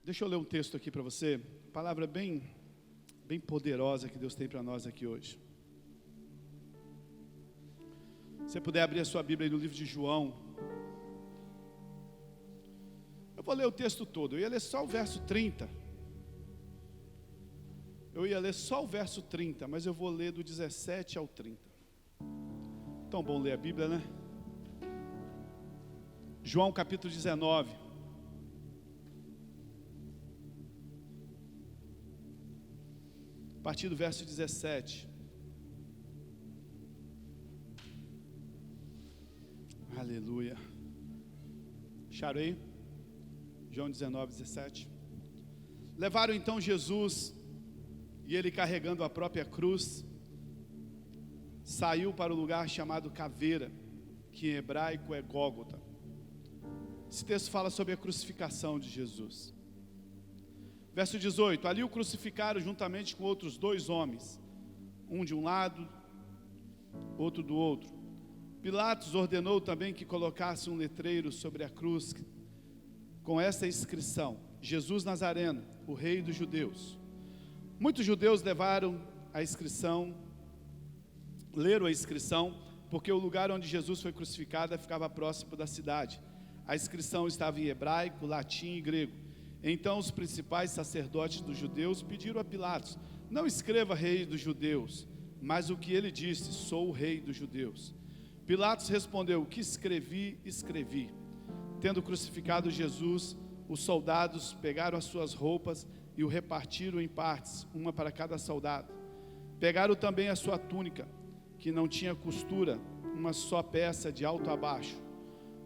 Deixa eu ler um texto aqui para você, palavra bem poderosa que Deus tem para nós aqui hoje. Se você puder abrir a sua Bíblia aí no livro de João. Eu vou ler o texto todo, eu ia ler só o verso 30. Mas eu vou ler do 17 ao 30. Tão bom ler a Bíblia, né? João capítulo 19. A partir do verso 17. Aleluia. Acharam aí? João 19, 17. Levaram então Jesus, e ele carregando a própria cruz, saiu para o lugar chamado Caveira, que em hebraico é Gólgota. Esse texto fala sobre a crucificação de Jesus. Verso 18, ali o crucificaram juntamente com outros 2 homens, um de um lado, outro do outro. Pilatos ordenou também que colocasse um letreiro sobre a cruz, com esta inscrição: Jesus Nazareno, o rei dos judeus. Muitos judeus leram a inscrição, porque o lugar onde Jesus foi crucificado ficava próximo da cidade. A inscrição estava em hebraico, latim e grego. Então os principais sacerdotes dos judeus pediram a Pilatos: não escreva rei dos judeus, mas o que ele disse: sou o rei dos judeus. Pilatos respondeu: o que escrevi, escrevi. Tendo crucificado Jesus, os soldados pegaram as suas roupas e o repartiram em partes, uma para cada soldado. Pegaram também a sua túnica, que não tinha costura, uma só peça de alto a baixo.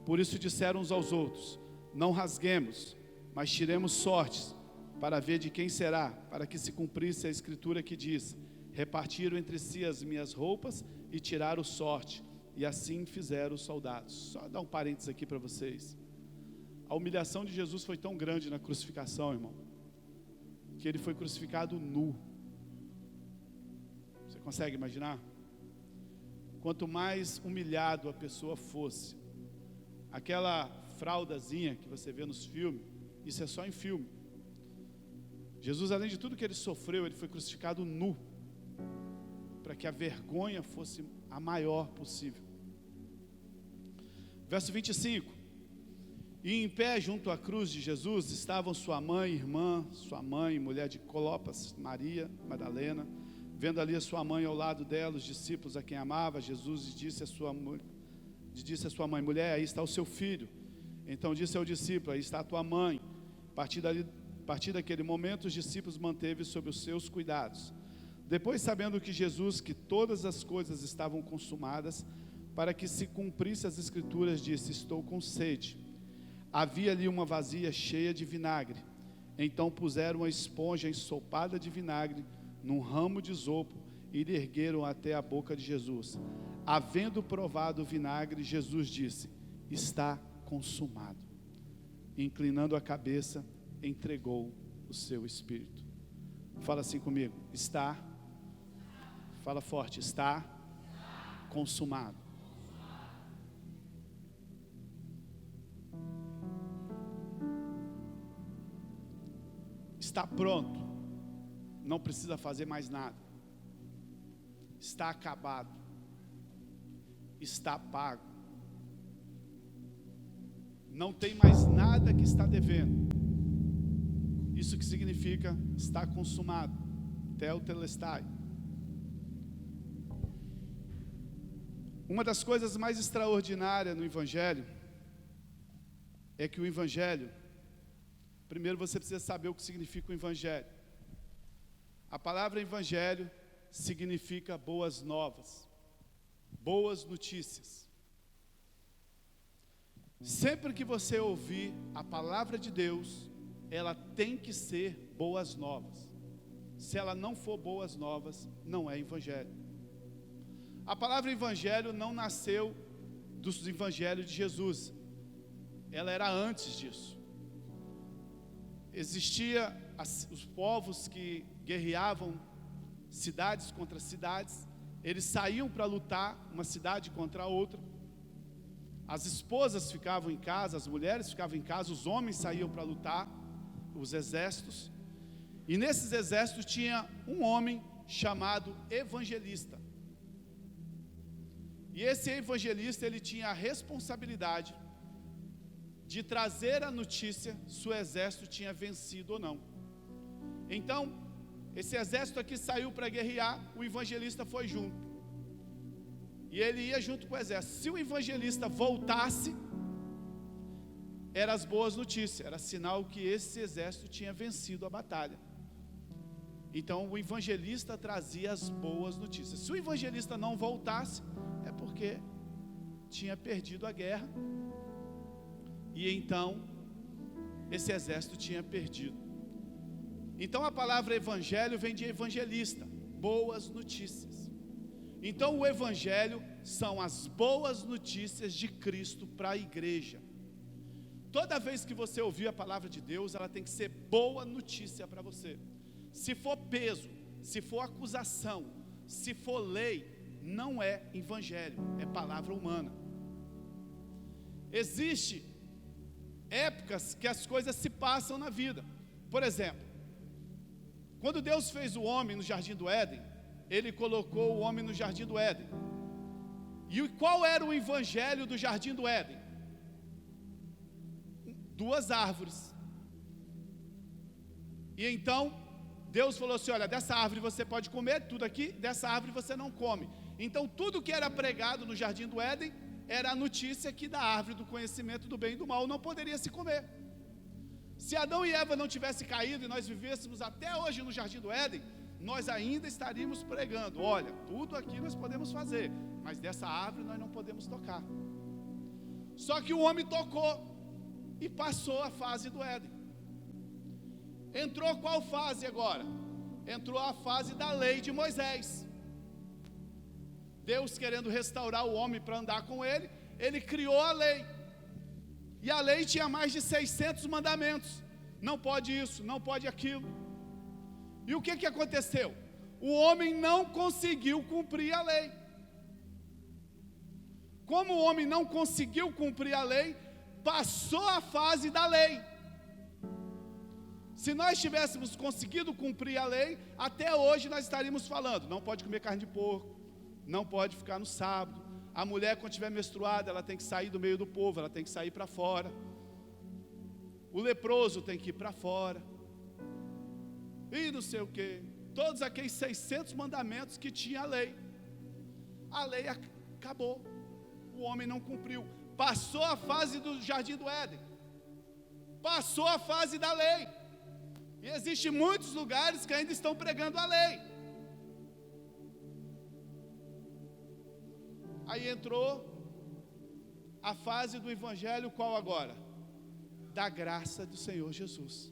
Por isso disseram uns aos outros: não rasguemos, mas tiremos sortes, para ver de quem será, para que se cumprisse a escritura que diz: repartiram entre si as minhas roupas e tiraram sorte. E assim fizeram os soldados. Só dar um parênteses aqui para vocês. A humilhação de Jesus foi tão grande na crucificação, irmão, que ele foi crucificado nu. Você consegue imaginar? Quanto mais humilhado a pessoa fosse, aquela fraldazinha que você vê nos filmes, isso é só em filme. Jesus, além de tudo que ele sofreu, ele foi crucificado nu, para que a vergonha fosse a maior possível. Verso 25. E em pé junto à cruz de Jesus estavam sua mãe, irmã, sua mãe, mulher de Clopas, Maria Madalena. Vendo ali a sua mãe ao lado dela, os discípulos a quem amava, Jesus disse à sua mãe: mulher, aí está o seu filho. Então disse ao discípulo: aí está a tua mãe. A partir daquele momento, os discípulos manteve sob os seus cuidados. Depois, sabendo que todas as coisas estavam consumadas, para que se cumprisse as escrituras, disse: estou com sede. Havia ali uma vasilha cheia de vinagre. Então puseram uma esponja ensopada de vinagre num ramo de isopo e lhe ergueram até a boca de Jesus. Havendo provado o vinagre, Jesus disse: está consumado. Inclinando a cabeça, entregou o seu espírito. Fala assim comigo: está. Fala forte: está consumado. Está pronto. Não precisa fazer mais nada. Está acabado. Está pago. Não tem mais nada que está devendo. Isso que significa está consumado. Tetelestai. Uma das coisas mais extraordinárias no Evangelho é que o Evangelho, primeiro você precisa saber o que significa o Evangelho. A palavra Evangelho significa boas novas, boas notícias. Sempre que você ouvir a palavra de Deus, ela tem que ser boas novas. Se ela não for boas novas, não é Evangelho. A palavra Evangelho não nasceu dos Evangelhos de Jesus. Ela era antes disso. Existia os povos que guerreavam cidades contra cidades. Eles saíam para lutar uma cidade contra a outra. As esposas ficavam em casa, as mulheres ficavam em casa, os homens saíam para lutar. os exércitos, e nesses exércitos tinha um homem chamado evangelista. E esse evangelista, ele tinha a responsabilidade de trazer a notícia se o exército tinha vencido ou não. Então, esse exército aqui saiu para guerrear, o evangelista foi junto. E ele ia junto com o exército. Se o evangelista voltasse, eram as boas notícias, era sinal que esse exército tinha vencido a batalha. Então o evangelista trazia as boas notícias. Se o evangelista não voltasse, é porque tinha perdido a guerra. E então esse exército tinha perdido. Então a palavra evangelho vem de evangelista, boas notícias. Então o evangelho são as boas notícias de Cristo para a igreja. Toda vez que você ouvir a palavra de Deus, ela tem que ser boa notícia para você. Se for peso, se for acusação, se for lei, não é evangelho, é palavra humana. Existem épocas que as coisas se passam na vida. Por exemplo, quando Deus fez o homem no jardim do Éden, Ele colocou o homem no jardim do Éden. E qual era o evangelho do jardim do Éden? 2 árvores. E então Deus falou assim: olha, dessa árvore você pode comer, tudo aqui, dessa árvore você não come. Então tudo que era pregado no jardim do Éden era a notícia que da árvore do conhecimento do bem e do mal não poderia se comer. Se Adão e Eva não tivessem caído e nós vivêssemos até hoje no jardim do Éden, nós ainda estaríamos pregando: olha, tudo aqui nós podemos fazer, mas dessa árvore nós não podemos tocar. Só que o homem tocou e passou a fase do Éden. Entrou qual fase agora? Entrou a fase da lei de Moisés. Deus querendo restaurar o homem para andar com ele, Ele criou a lei. E a lei tinha mais de 600 mandamentos. Não pode isso, não pode aquilo. E o que aconteceu? O homem não conseguiu cumprir a lei. Como o homem não conseguiu cumprir a lei, passou a fase da lei. Se nós tivéssemos conseguido cumprir a lei, até hoje nós estaríamos falando: não pode comer carne de porco, não pode ficar no sábado. A mulher, quando estiver menstruada, ela tem que sair do meio do povo, ela tem que sair para fora. O leproso tem que ir para fora. E não sei o que. Todos aqueles 600 mandamentos que tinha a lei. A lei acabou. O homem não cumpriu. Passou a fase do jardim do Éden. Passou a fase da lei. E existem muitos lugares que ainda estão pregando a lei. Aí entrou a fase do evangelho, qual agora? Da graça do Senhor Jesus.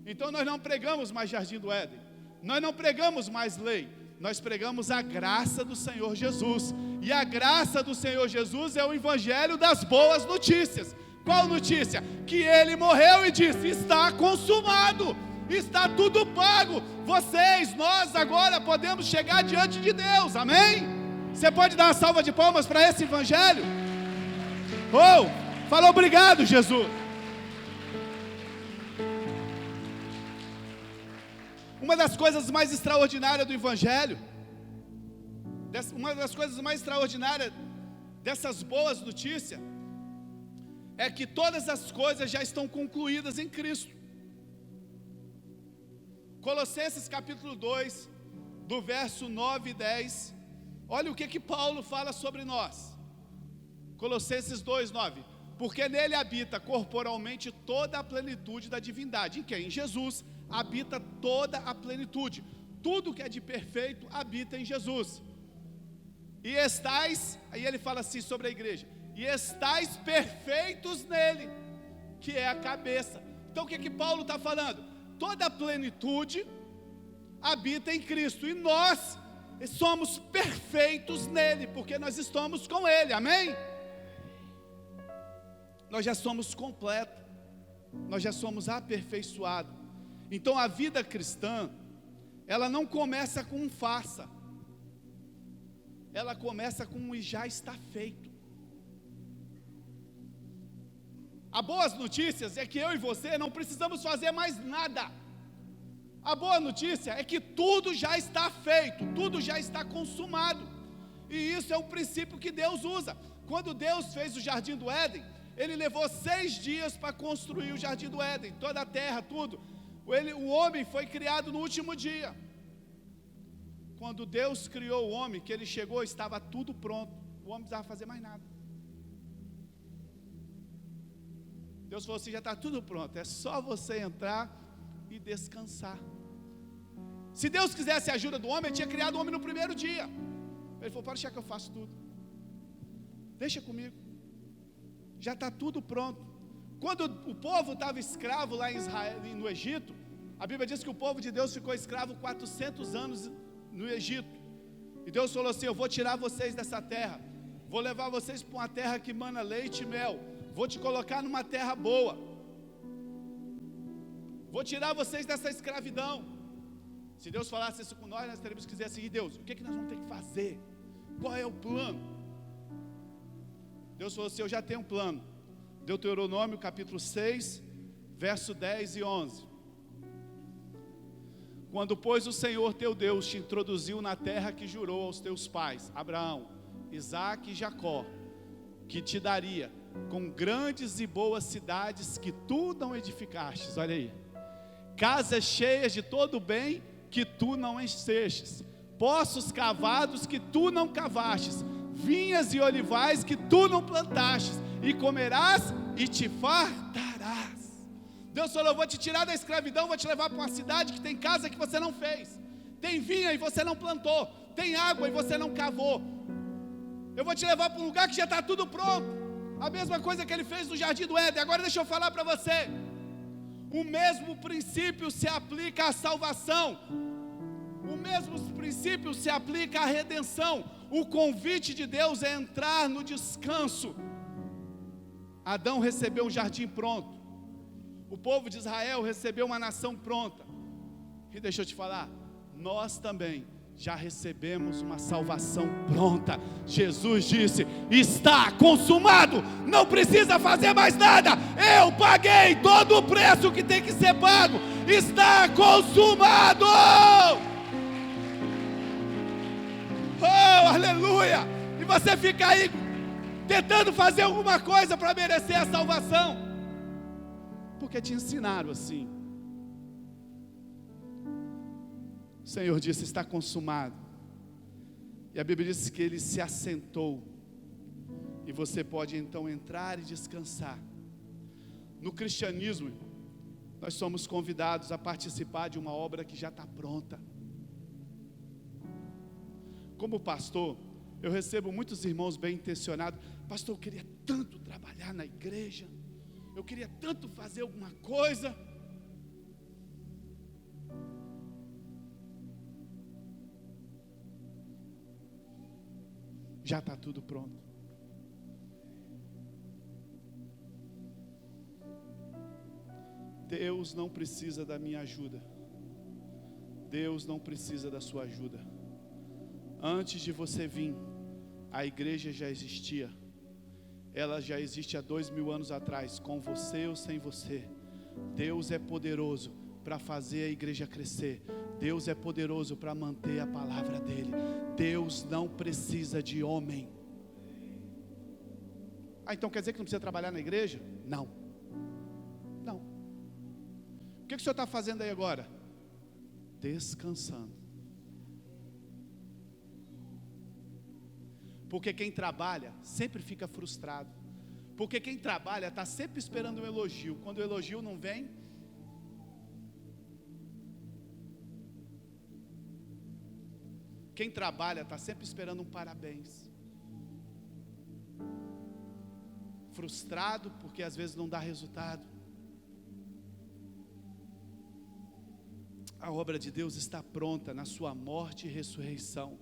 Então nós não pregamos mais jardim do Éden, nós não pregamos mais lei, nós pregamos a graça do Senhor Jesus. E a graça do Senhor Jesus é o evangelho das boas notícias. Qual notícia? Que Ele morreu e disse: está consumado, está tudo pago. Vocês, nós agora podemos chegar diante de Deus, amém? Você pode dar uma salva de palmas para esse evangelho? Fala obrigado, Jesus. Uma das coisas mais extraordinárias do evangelho, uma das coisas mais extraordinárias dessas boas notícias, é que todas as coisas já estão concluídas em Cristo. Colossenses capítulo 2, do verso 9 e 10, olha o que Paulo fala sobre nós. Colossenses 2, 9. Porque nele habita corporalmente toda a plenitude da divindade. Em quem? Em Jesus habita toda a plenitude. Tudo que é de perfeito habita em Jesus. E estais, aí ele fala assim sobre a igreja: e estais perfeitos nele, que é a cabeça. Então o que Paulo está falando? Toda a plenitude habita em Cristo, e nós somos perfeitos nele, porque nós estamos com ele, amém? Nós já somos completos, nós já somos aperfeiçoados. Então a vida cristã, ela não começa com um faça, ela começa com um e já está feito. A boas notícias é que eu e você não precisamos fazer mais nada. A boa notícia é que tudo já está feito, tudo já está consumado. E isso é um princípio que Deus usa. Quando Deus fez o jardim do Éden, Ele levou 6 dias para construir o jardim do Éden, toda a terra, tudo. O homem foi criado no último dia. Quando Deus criou o homem, que Ele chegou, estava tudo pronto. O homem não precisava fazer mais nada. Deus falou assim: já está tudo pronto, é só você entrar e descansar. Se Deus quisesse a ajuda do homem, Ele tinha criado o homem no primeiro dia. Ele falou: pode deixar que eu faço tudo, deixa comigo, já está tudo pronto. Quando o povo estava escravo lá em Israel, no Egito, a Bíblia diz que o povo de Deus ficou escravo 400 anos no Egito. E Deus falou assim: eu vou tirar vocês dessa terra, vou levar vocês para uma terra que mana leite e mel, vou te colocar numa terra boa, vou tirar vocês dessa escravidão. Se Deus falasse isso com nós teríamos que dizer assim: Deus, o que nós vamos ter que fazer? Qual é o plano? Deus falou assim: eu já tenho um plano. Deuteronômio capítulo 6, verso 10 e 11. Quando, pois, o Senhor teu Deus te introduziu na terra que jurou aos teus pais, Abraão, Isaque e Jacó, que te daria, com grandes e boas cidades que tu não edificastes, olha aí, casas cheias de todo o bem que tu não enchestes, poços cavados que tu não cavastes, vinhas e olivais que tu não plantastes, e comerás e te fartarás. Deus falou: eu vou te tirar da escravidão, vou te levar para uma cidade que tem casa que você não fez, tem vinha e você não plantou, tem água e você não cavou. Eu vou te levar para um lugar que já está tudo pronto. A mesma coisa que Ele fez no jardim do Éden. Agora deixa eu falar para você, o mesmo princípio se aplica à salvação, o mesmo princípio se aplica à redenção. O convite de Deus é entrar no descanso. Adão recebeu um jardim pronto, o povo de Israel recebeu uma nação pronta. E deixa eu te falar, nós também já recebemos uma salvação pronta. Jesus disse: está consumado, não precisa fazer mais nada, eu paguei todo o preço que tem que ser pago, está consumado. Oh, aleluia! E você fica aí tentando fazer alguma coisa para merecer a salvação, porque te ensinaram assim. O Senhor disse: está consumado. E a Bíblia diz que Ele se assentou, e você pode então entrar e descansar. No cristianismo, nós somos convidados a participar de uma obra que já está pronta. Como pastor, eu recebo muitos irmãos bem intencionados: pastor, eu queria tanto trabalhar na igreja, eu queria tanto fazer alguma coisa. Já está tudo pronto. Deus não precisa da minha ajuda, Deus não precisa da sua ajuda. Antes de você vir, a igreja já existia. Ela já existe há 2000 anos atrás, com você ou sem você. Deus é poderoso para fazer a igreja crescer. Deus é poderoso para manter a palavra dEle. Deus não precisa de homem. Então quer dizer que não precisa trabalhar na igreja? Não. Não. O que o senhor está fazendo aí agora? Descansando. Porque quem trabalha sempre fica frustrado. Porque quem trabalha está sempre esperando um elogio. Quando o elogio não vem, quem trabalha está sempre esperando um parabéns. Frustrado porque às vezes não dá resultado. A obra de Deus está pronta na sua morte e ressurreição.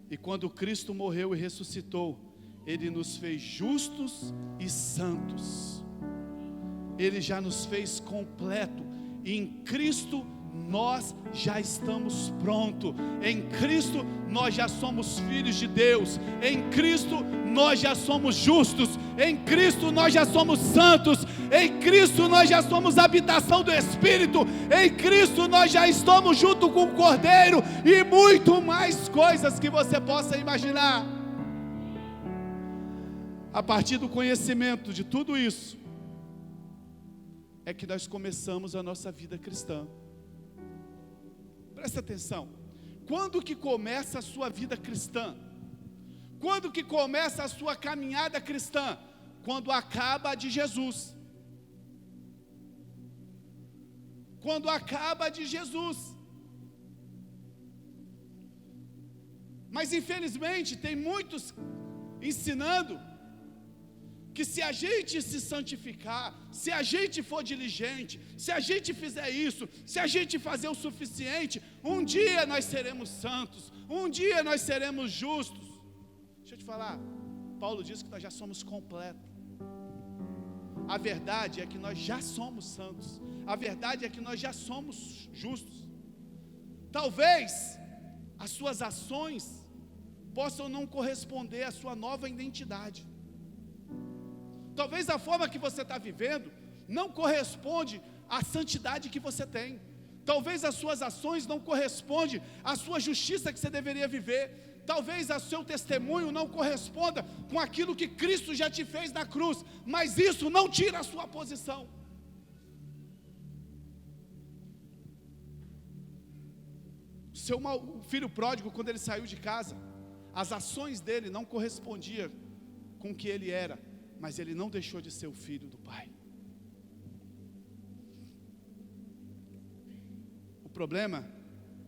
E quando Cristo morreu e ressuscitou, Ele nos fez justos e santos. Ele já nos fez completo. E em Cristo nós já estamos prontos. Em Cristo nós já somos filhos de Deus. Em Cristo nós já somos justos. Em Cristo nós já somos santos. Em Cristo nós já somos habitação do Espírito. Em Cristo nós já estamos junto com o Cordeiro. E muito mais coisas que você possa imaginar. A partir do conhecimento de tudo isso, é que nós começamos a nossa vida cristã. Presta atenção. Quando que começa a sua vida cristã? Quando que começa a sua caminhada cristã? Quando acaba de Jesus. Quando acaba de Jesus. Mas infelizmente tem muitos ensinando que se a gente se santificar, se a gente for diligente, se a gente fizer isso, se a gente fazer o suficiente, um dia nós seremos santos, um dia nós seremos justos. Deixa eu te falar, Paulo diz que nós já somos completos. A verdade é que nós já somos santos, a verdade é que nós já somos justos. Talvez as suas ações possam não corresponder à sua nova identidade. Talvez a forma que você está vivendo não corresponde à santidade que você tem. Talvez as suas ações não correspondem à sua justiça que você deveria viver. Talvez o seu testemunho não corresponda com aquilo que Cristo já te fez na cruz. Mas isso não tira a sua posição. O filho pródigo, quando ele saiu de casa, as ações dele não correspondiam com o que ele era. Mas ele não deixou de ser o filho do pai. O problema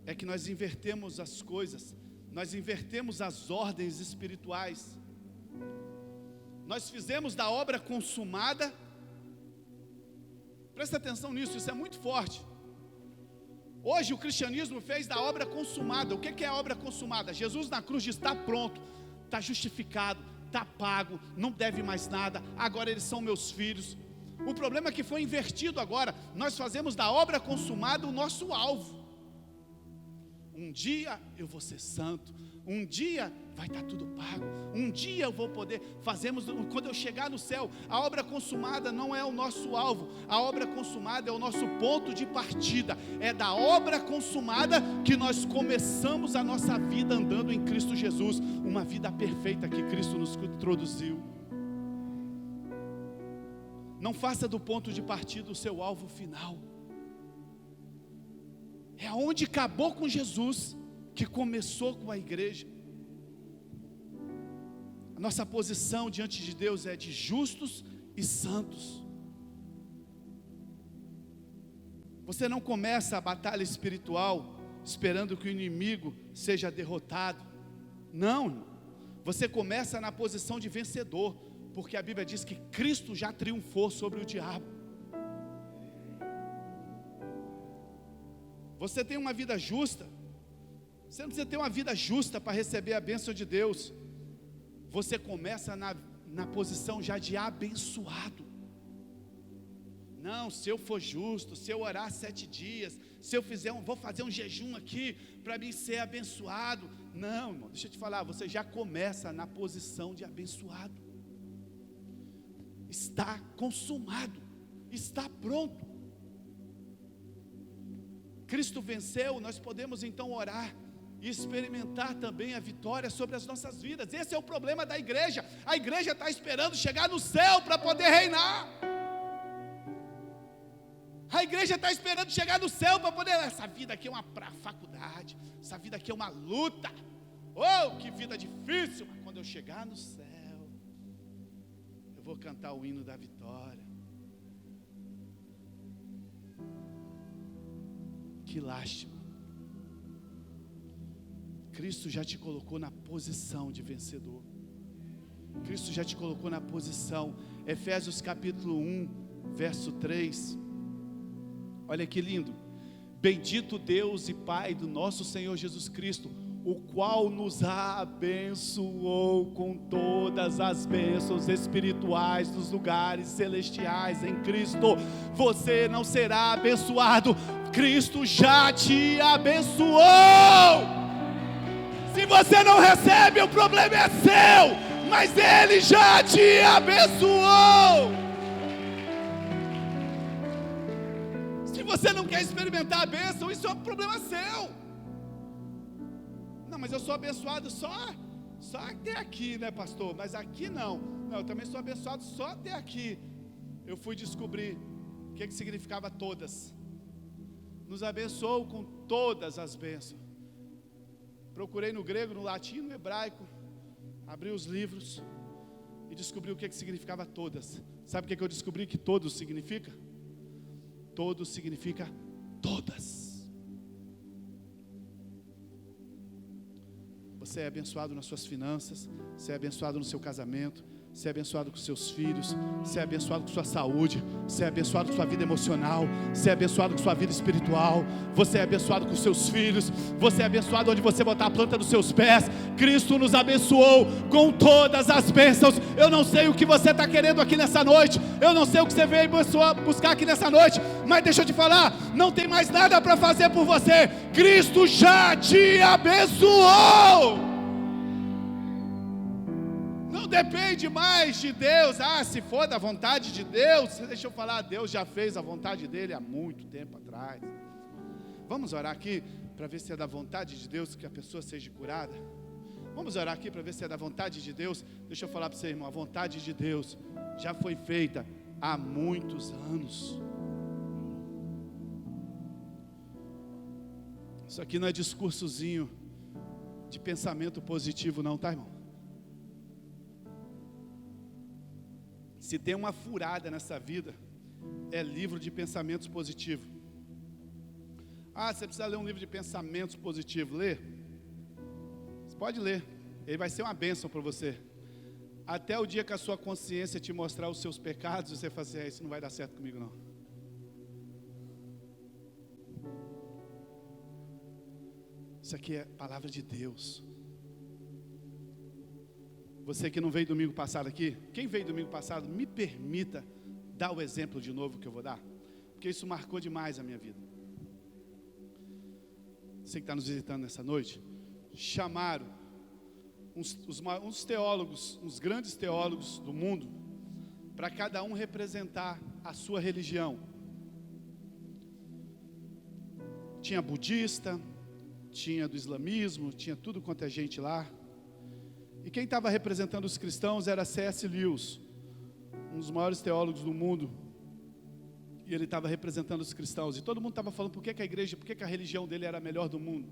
é que nós invertemos as coisas, nós invertemos as ordens espirituais. Nós fizemos da obra consumada. Presta atenção nisso, isso é muito forte. Hoje o cristianismo fez da obra consumada. O que é a obra consumada? Jesus na cruz diz: está pronto, está justificado, está pago, não deve mais nada, agora eles são meus filhos. O problema é que foi invertido agora. Nós fazemos da obra consumada o nosso alvo. Um dia eu vou ser santo, um dia vai estar tudo pago, um dia eu vou poder, quando eu chegar no céu. A obra consumada não é o nosso alvo, a obra consumada é o nosso ponto de partida. É da obra consumada que nós começamos a nossa vida andando em Cristo Jesus, uma vida perfeita que Cristo nos introduziu. Não faça do ponto de partida o seu alvo final. É aonde acabou com Jesus que começou com a igreja. A nossa posição diante de Deus é de justos e santos. Você não começa a batalha espiritual esperando que o inimigo seja derrotado. Não, você começa na posição de vencedor, porque a Bíblia diz que Cristo já triunfou sobre o diabo. Você tem uma vida justa. Você não precisa ter uma vida justa para receber a bênção de Deus. Você começa na posição já de abençoado. Não, se eu for justo, se eu orar 7 dias, se eu vou fazer um jejum aqui para mim ser abençoado. Não, irmão, deixa eu te falar, você já começa na posição de abençoado. Está consumado, está pronto. Cristo venceu, nós podemos então orar e experimentar também a vitória sobre as nossas vidas. Esse é o problema da igreja. A igreja está esperando chegar no céu para poder reinar. A igreja está esperando chegar no céu para poder. Essa vida aqui é uma faculdade, essa vida aqui é uma luta. Oh, que vida difícil! Mas quando eu chegar no céu, eu vou cantar o hino da vitória. Que lástima. Cristo já te colocou na posição de vencedor. Cristo já te colocou na posição. Efésios capítulo 1, verso 3. Olha que lindo. Bendito Deus e Pai do nosso Senhor Jesus Cristo, o qual nos abençoou com todas as bênçãos espirituais dos lugares celestiais em Cristo. Você não será abençoado, Cristo já te abençoou. Se você não recebe, o problema é seu, mas Ele já te abençoou. Se você não quer experimentar a bênção, isso é um problema seu. Não, mas eu sou abençoado só até aqui, né, pastor? Mas aqui não. Não, eu também sou abençoado só até aqui. Eu fui descobrir o que significava todas. Nos abençoou com todas as bênçãos. Procurei no grego, no latim, no hebraico, abri os livros e descobri o que significava todas. Sabe o que eu descobri que todos significa? Todos significa todas. Você é abençoado nas suas finanças, você é abençoado no seu casamento, você é abençoado com seus filhos, você é abençoado com sua saúde, você é abençoado com sua vida emocional, você é abençoado com sua vida espiritual, você é abençoado com seus filhos, você é abençoado onde você botar a planta dos seus pés. Cristo nos abençoou com todas as bênçãos. Eu não sei o que você está querendo aqui nessa noite, eu não sei o que você veio buscar aqui nessa noite, mas deixa eu te falar, não tem mais nada para fazer por você, Cristo já te abençoou. Não depende mais de Deus. Se for da vontade de Deus, deixa eu falar, Deus já fez a vontade dele há muito tempo atrás. Vamos orar aqui para ver se é da vontade de Deus que a pessoa seja curada. Vamos orar aqui para ver se é da vontade de Deus. Deixa eu falar para você, irmão, a vontade de Deus já foi feita há muitos anos. Isso aqui não é discursozinho de pensamento positivo não, tá, irmão? Se tem uma furada nessa vida, é livro de pensamentos positivos. Você precisa ler um livro de pensamentos positivos. Lê. Você pode ler. Ele vai ser uma bênção para você. Até o dia que a sua consciência te mostrar os seus pecados, você fala assim, isso não vai dar certo comigo não. Isso aqui é palavra de Deus. Você que não veio domingo passado aqui, quem veio domingo passado, me permita dar o exemplo de novo que eu vou dar, porque isso marcou demais a minha vida. Você que está nos visitando nessa noite, chamaram uns teólogos, uns grandes teólogos do mundo, para cada um representar a sua religião. Tinha budista, tinha do islamismo, tinha tudo quanto é gente lá. E quem estava representando os cristãos era C.S. Lewis, um dos maiores teólogos do mundo. E ele estava representando os cristãos. E todo mundo estava falando por que a religião dele era a melhor do mundo.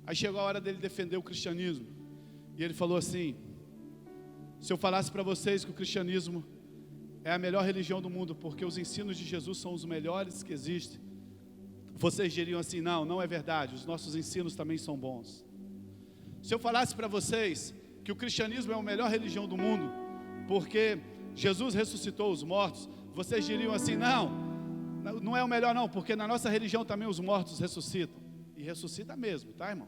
Aí chegou a hora dele defender o cristianismo. E ele falou assim, se eu falasse para vocês que o cristianismo é a melhor religião do mundo, porque os ensinos de Jesus são os melhores que existem, vocês diriam assim, não é verdade, os nossos ensinos também são bons. Se eu falasse para vocês que o cristianismo é a melhor religião do mundo, porque Jesus ressuscitou os mortos, vocês diriam assim, não é o melhor não, porque na nossa religião também os mortos ressuscitam. E ressuscita mesmo, tá, irmão?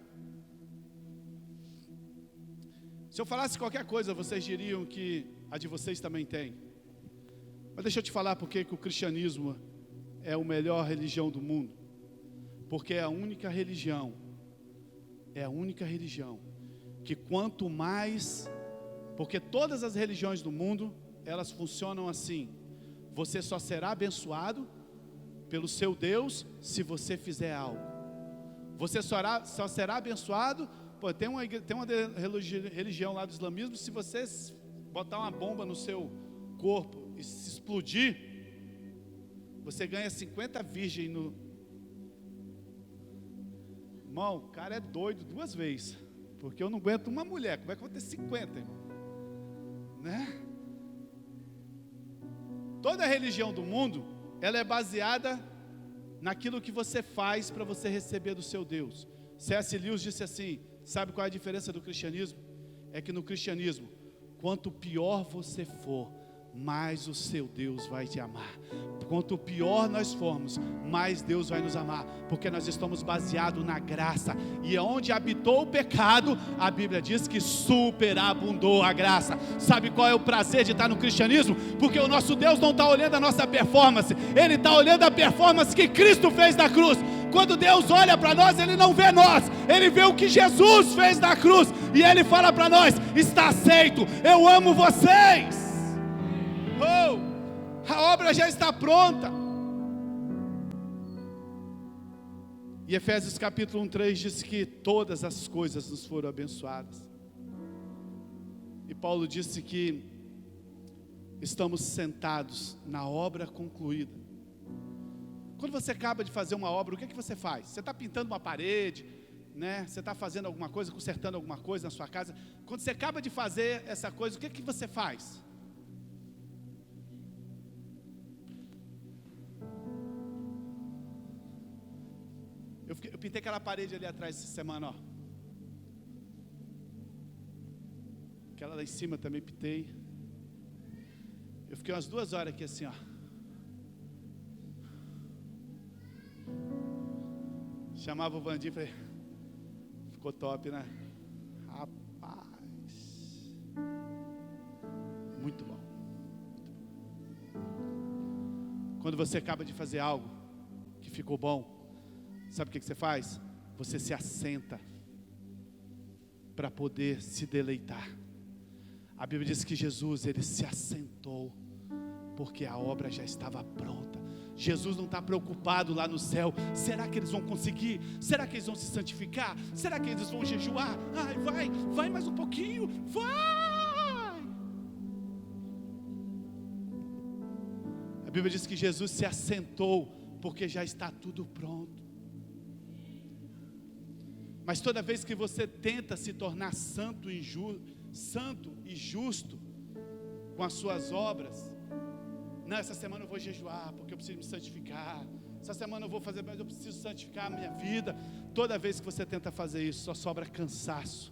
Se eu falasse qualquer coisa, vocês diriam que a de vocês também tem. Mas deixa eu te falar porque que o cristianismo é a melhor religião do mundo. Porque é a única religião que quanto mais, porque todas as religiões do mundo, elas funcionam assim, você só será abençoado pelo seu Deus se você fizer algo, você só será abençoado, tem uma religião lá do islamismo, se você botar uma bomba no seu corpo e se explodir, você ganha 50 virgens no... Irmão, o cara é doido 2 vezes, porque eu não aguento uma mulher, como é que eu vou ter 50, irmão? Né? Toda religião do mundo, ela é baseada naquilo que você faz para você receber do seu Deus. C.S. Lewis disse assim, sabe qual é a diferença do cristianismo? É que no cristianismo, quanto pior você for, mais o seu Deus vai te amar. quanto pior nós formos, mais Deus vai nos amar, porque nós estamos baseados na graça, e onde habitou o pecado, a Bíblia diz que superabundou a graça. Sabe qual é o prazer de estar no cristianismo? Porque o nosso Deus não está olhando a nossa performance, Ele está olhando a performance que Cristo fez na cruz. Quando Deus olha para nós, Ele não vê nós, Ele vê o que Jesus fez na cruz, e Ele fala para nós: está aceito, eu amo vocês. A obra já está pronta. E Efésios capítulo 1:3 diz que todas as coisas nos foram abençoadas. E Paulo disse que estamos sentados na obra concluída. Quando você acaba de fazer uma obra, o que você faz? Você está pintando uma parede, né? Você está fazendo alguma coisa, consertando alguma coisa na sua casa. Quando você acaba de fazer essa coisa, o que você faz? Eu pintei aquela parede ali atrás essa semana, ó. Aquela lá em cima também pintei. Eu fiquei umas 2 horas aqui assim, ó. Chamava o Vandinho e falei: ficou top, né? Rapaz, muito bom. Quando você acaba de fazer algo que ficou bom, sabe o que você faz? Você se assenta para poder se deleitar. A Bíblia diz que Jesus, Ele se assentou porque a obra já estava pronta. Jesus não está preocupado lá no céu: será que eles vão conseguir? Será que eles vão se santificar? Será que eles vão jejuar? Ai, vai mais um pouquinho, vai! A Bíblia diz que Jesus se assentou porque já está tudo pronto. Mas toda vez que você tenta se tornar santo e justo com as suas obras, não, essa semana eu vou jejuar porque eu preciso me santificar, essa semana eu vou fazer, mas eu preciso santificar a minha vida. Toda vez que você tenta fazer isso, só sobra cansaço.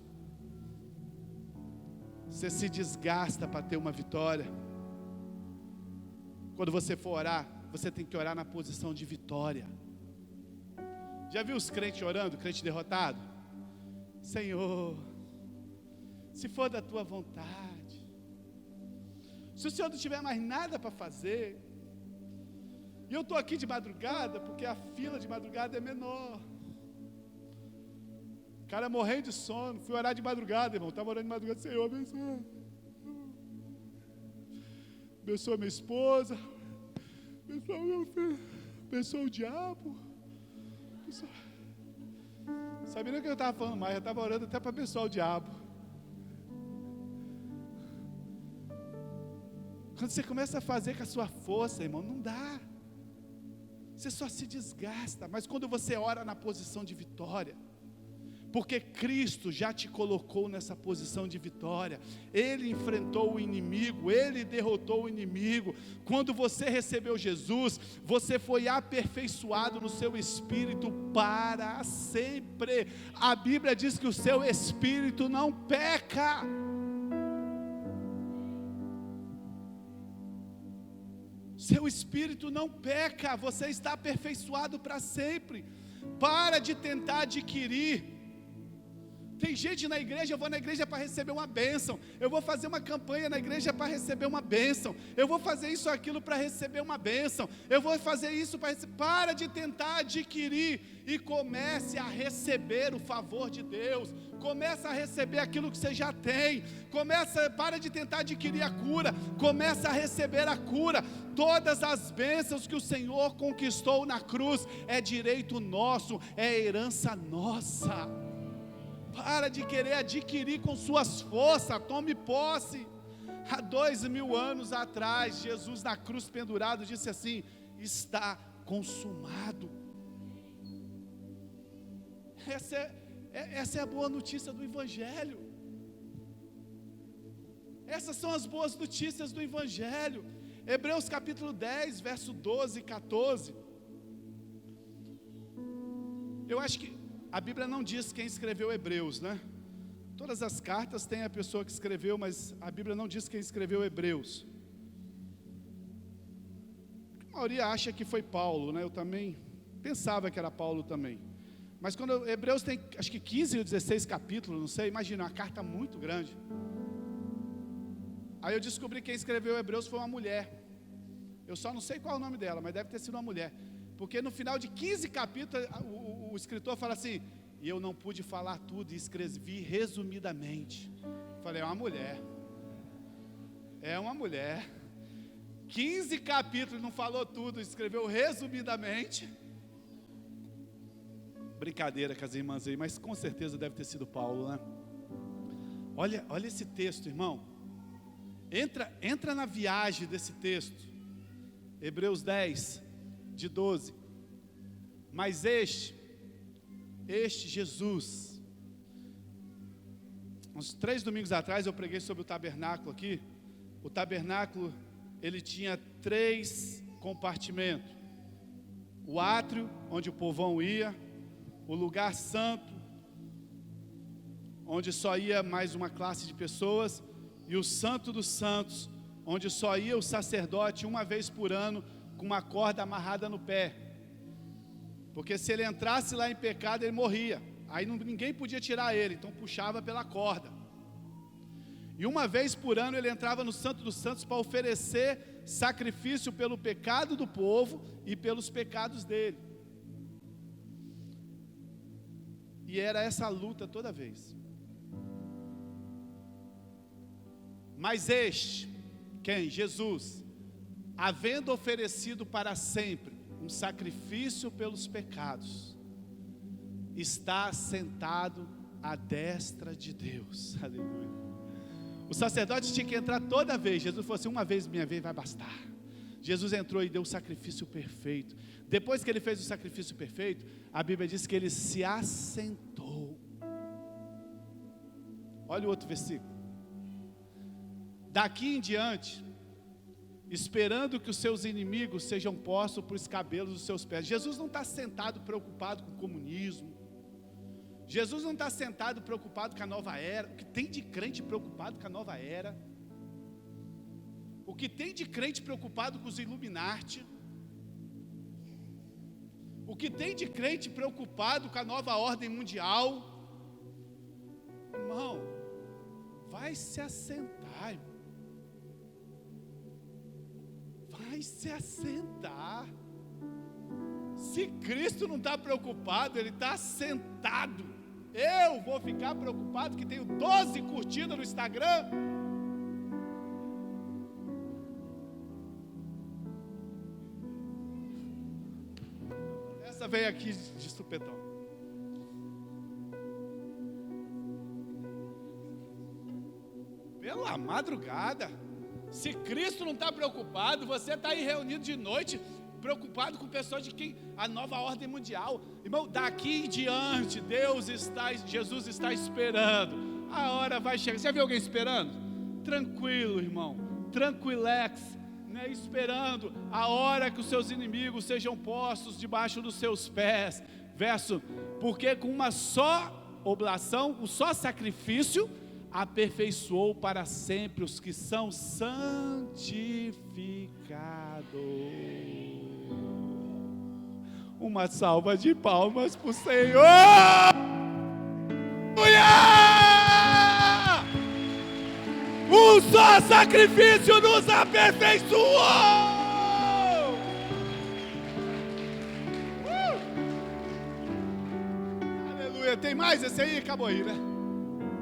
Você se desgasta para ter uma vitória. Quando você for orar, você tem que orar na posição de vitória. Já viu os crentes orando, crente derrotado? Senhor, se for da tua vontade, se o Senhor não tiver mais nada para fazer, e eu estou aqui de madrugada, porque a fila de madrugada é menor. O cara morrendo de sono, fui orar de madrugada, irmão, estava orando de madrugada: Senhor, abençoa minha esposa, abençoa meu filho, abençoa o diabo. Sabia nem o que eu estava falando mais, eu estava orando até para abençoar o diabo. Quando você começa a fazer com a sua força, irmão, não dá. Você só se desgasta. Mas quando você ora na posição de vitória, porque Cristo já te colocou nessa posição de vitória, Ele enfrentou o inimigo, Ele derrotou o inimigo. Quando você recebeu Jesus, você foi aperfeiçoado no seu espírito para sempre. A Bíblia diz que o seu espírito não peca. Seu espírito não peca, você está aperfeiçoado para sempre. Para de tentar adquirir. Tem gente na igreja: eu vou na igreja para receber uma bênção, eu vou fazer uma campanha na igreja para receber uma bênção, eu vou fazer isso ou aquilo para receber uma bênção, eu vou fazer isso para receber. Para de tentar adquirir e comece a receber o favor de Deus. Começa a receber aquilo que você já tem. Para de tentar adquirir a cura, começa a receber a cura. Todas as bênçãos que o Senhor conquistou na cruz é direito nosso, é herança nossa. Para de querer adquirir com suas forças, tome posse. Há 2000 anos atrás, Jesus na cruz pendurado disse assim: está consumado. Essa é a boa notícia do Evangelho. Essas são as boas notícias do Evangelho. Hebreus capítulo 10, verso 12 e 14. Eu acho que a Bíblia não diz quem escreveu Hebreus, né? Todas as cartas tem a pessoa que escreveu, mas a Bíblia não diz quem escreveu Hebreus. A maioria acha que foi Paulo, né? Eu também pensava que era Paulo também. Mas quando Hebreus tem, acho que 15 ou 16 capítulos, não sei, imagina, uma carta muito grande. Aí eu descobri que quem escreveu Hebreus foi uma mulher. Eu só não sei qual é o nome dela, mas deve ter sido uma mulher. Porque no final de 15 capítulos, o escritor fala assim: e eu não pude falar tudo e escrevi resumidamente. Falei, é uma mulher. É uma mulher. 15 capítulos, não falou tudo, escreveu resumidamente. Brincadeira com as irmãs aí, mas com certeza deve ter sido Paulo, né? Olha esse texto, irmão. Entra na viagem desse texto. Hebreus 10, de 12. Mas este Jesus, uns 3 domingos atrás eu preguei sobre o tabernáculo aqui. O tabernáculo, ele tinha 3 compartimentos: o átrio, onde o povão ia; o lugar santo, onde só ia mais uma classe de pessoas; e o santo dos santos, onde só ia o sacerdote uma vez por ano, com uma corda amarrada no pé, porque se ele entrasse lá em pecado, ele morria. Aí ninguém podia tirar ele, então puxava pela corda. E uma vez por ano ele entrava no Santo dos Santos para oferecer sacrifício pelo pecado do povo e pelos pecados dele. E era essa luta toda vez. Mas quem? Jesus, havendo oferecido para sempre um sacrifício pelos pecados, está sentado à destra de Deus. Aleluia. O sacerdote tinha que entrar toda vez. Jesus falou assim: uma vez, minha vez vai bastar. Jesus entrou e deu o sacrifício perfeito. Depois que ele fez o sacrifício perfeito, a Bíblia diz que ele se assentou. Olha o outro versículo. Daqui em diante, esperando que os seus inimigos sejam postos por escabelos dos seus pés. Jesus não está sentado preocupado com o comunismo. Jesus não está sentado preocupado com a nova era. O que tem de crente preocupado com a nova era? O que tem de crente preocupado com os Illuminati? O que tem de crente preocupado com a nova ordem mundial? Irmão, vai se assentar, irmão. Vai se assentar. Se Cristo não está preocupado, Ele está sentado. Eu vou ficar preocupado que tenho 12 curtidas no Instagram? Essa veio aqui de supetão. Pela madrugada. Se Cristo não está preocupado, você está aí reunido de noite, preocupado com pessoas de quem? A nova ordem mundial. Irmão, daqui em diante, Jesus está esperando. A hora vai chegar. Você já viu alguém esperando? Tranquilo, irmão. Tranquilex, né? Esperando a hora que os seus inimigos sejam postos debaixo dos seus pés. Porque com uma só oblação, um só sacrifício, aperfeiçoou para sempre os que são santificados. Uma salva de palmas para o Senhor. Aleluia! Um só sacrifício nos aperfeiçoou. Aleluia. Tem mais esse aí? Acabou aí, né?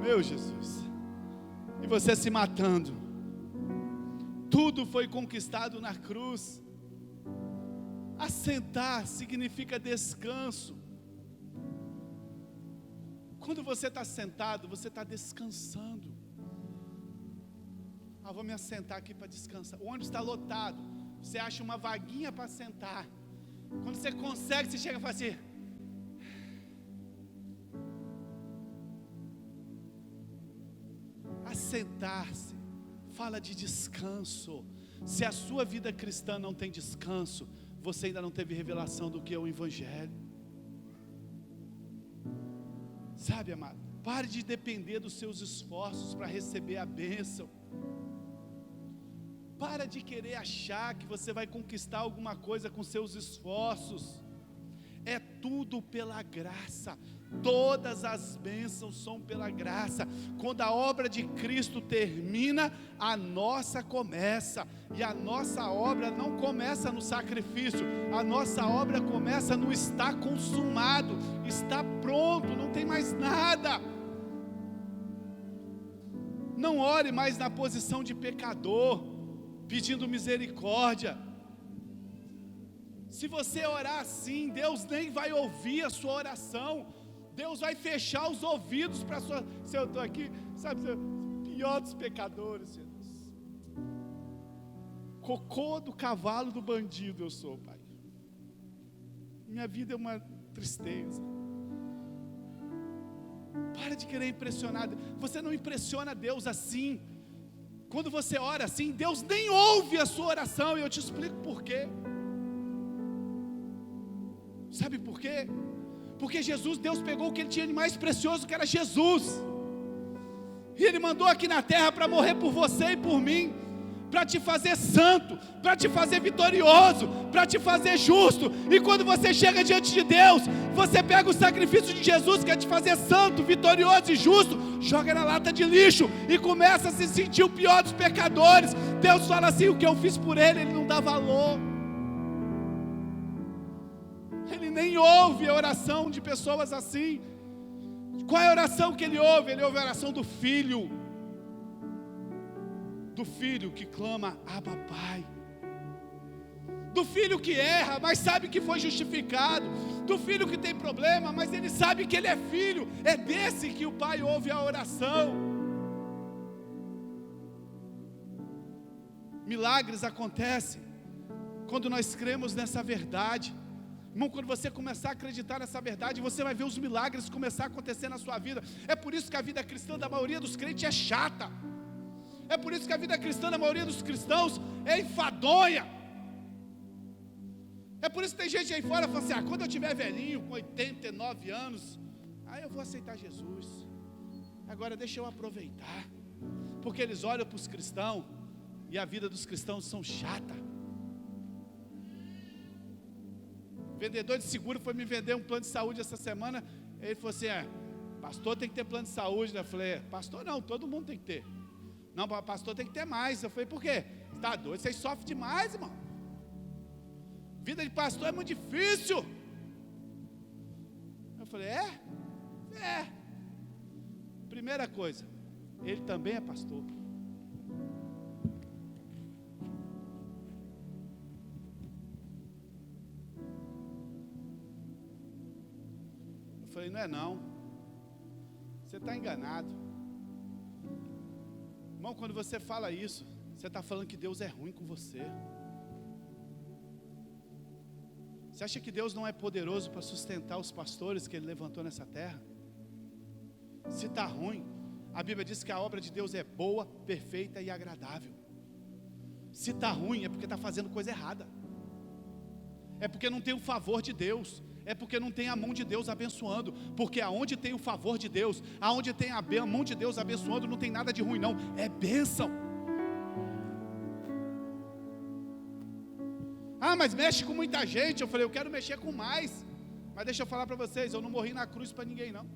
Meu Jesus. E você se matando. Tudo foi conquistado na cruz. Assentar significa descanso. Quando você está sentado, você está descansando. Vou me assentar aqui para descansar. O ônibus está lotado. Você acha uma vaguinha para sentar. Quando você consegue, você chega e fala assim: assentar-se fala de descanso. Se a sua vida cristã não tem descanso, você ainda não teve revelação do que é o Evangelho. Sabe, amado, pare de depender dos seus esforços para receber a bênção. Para de querer achar que você vai conquistar alguma coisa com seus esforços. É tudo pela graça. Todas as bênçãos são pela graça. Quando a obra de Cristo termina, a nossa começa. E a nossa obra não começa no sacrifício. A nossa obra começa no está consumado. Está pronto, não tem mais nada. Não ore mais na posição de pecador, pedindo misericórdia. Se você orar assim, Deus nem vai ouvir a sua oração. Deus vai fechar os ouvidos para a sua... Se eu estou aqui, sabe, pior dos pecadores, Jesus. Cocô do cavalo do bandido eu sou, Pai. Minha vida é uma tristeza. Para de querer impressionar. Você não impressiona Deus assim. Quando você ora assim, Deus nem ouve a sua oração. E eu te explico por quê. Sabe por quê? Porque Jesus, Deus pegou o que Ele tinha de mais precioso, que era Jesus, e Ele mandou aqui na terra para morrer por você e por mim, para te fazer santo, para te fazer vitorioso, para te fazer justo. E quando você chega diante de Deus, você pega o sacrifício de Jesus, que é te fazer santo, vitorioso e justo, joga na lata de lixo e começa a se sentir o pior dos pecadores. Deus fala assim: o que eu fiz por Ele não dá valor. Ele nem ouve a oração de pessoas assim. Qual é a oração que Ele ouve? Ele ouve a oração do filho. Do filho que clama: Abba, Pai. Do filho que erra, mas sabe que foi justificado. Do filho que tem problema, mas ele sabe que ele é filho. É desse que o Pai ouve a oração. Milagres acontecem quando nós cremos nessa verdade. Irmão, quando você começar a acreditar nessa verdade, você vai ver os milagres começar a acontecer na sua vida. É por isso que a vida cristã da maioria dos crentes é chata. É por isso que a vida cristã da maioria dos cristãos é enfadonha. É por isso que tem gente aí fora que fala assim: quando eu tiver velhinho, com 89 anos, aí eu vou aceitar Jesus. Agora deixa eu aproveitar. Porque eles olham para os cristãos e a vida dos cristãos são chata. O vendedor de seguro foi me vender um plano de saúde essa semana. Ele falou assim: pastor tem que ter plano de saúde, né? Eu falei: pastor não, todo mundo tem que ter. Não, pastor tem que ter mais. Eu falei: por quê? Você está doido? Vocês sofrem demais, irmão. Vida de pastor é muito difícil. Eu falei: é. Primeira coisa, ele também é pastor. Eu falei: não é não. Você está enganado. Irmão, quando você fala isso, você está falando que Deus é ruim com você. Você acha que Deus não é poderoso para sustentar os pastores que Ele levantou nessa terra? Se está ruim, a Bíblia diz que a obra de Deus é boa, perfeita e agradável. Se está ruim, é porque está fazendo coisa errada. É porque não tem o favor de Deus. É porque não tem a mão de Deus abençoando. Porque aonde tem o favor de Deus, aonde tem a mão de Deus abençoando, não tem nada de ruim não, é bênção. Mas mexe com muita gente. Eu falei: eu quero mexer com mais. Mas deixa eu falar para vocês, eu não morri na cruz para ninguém não.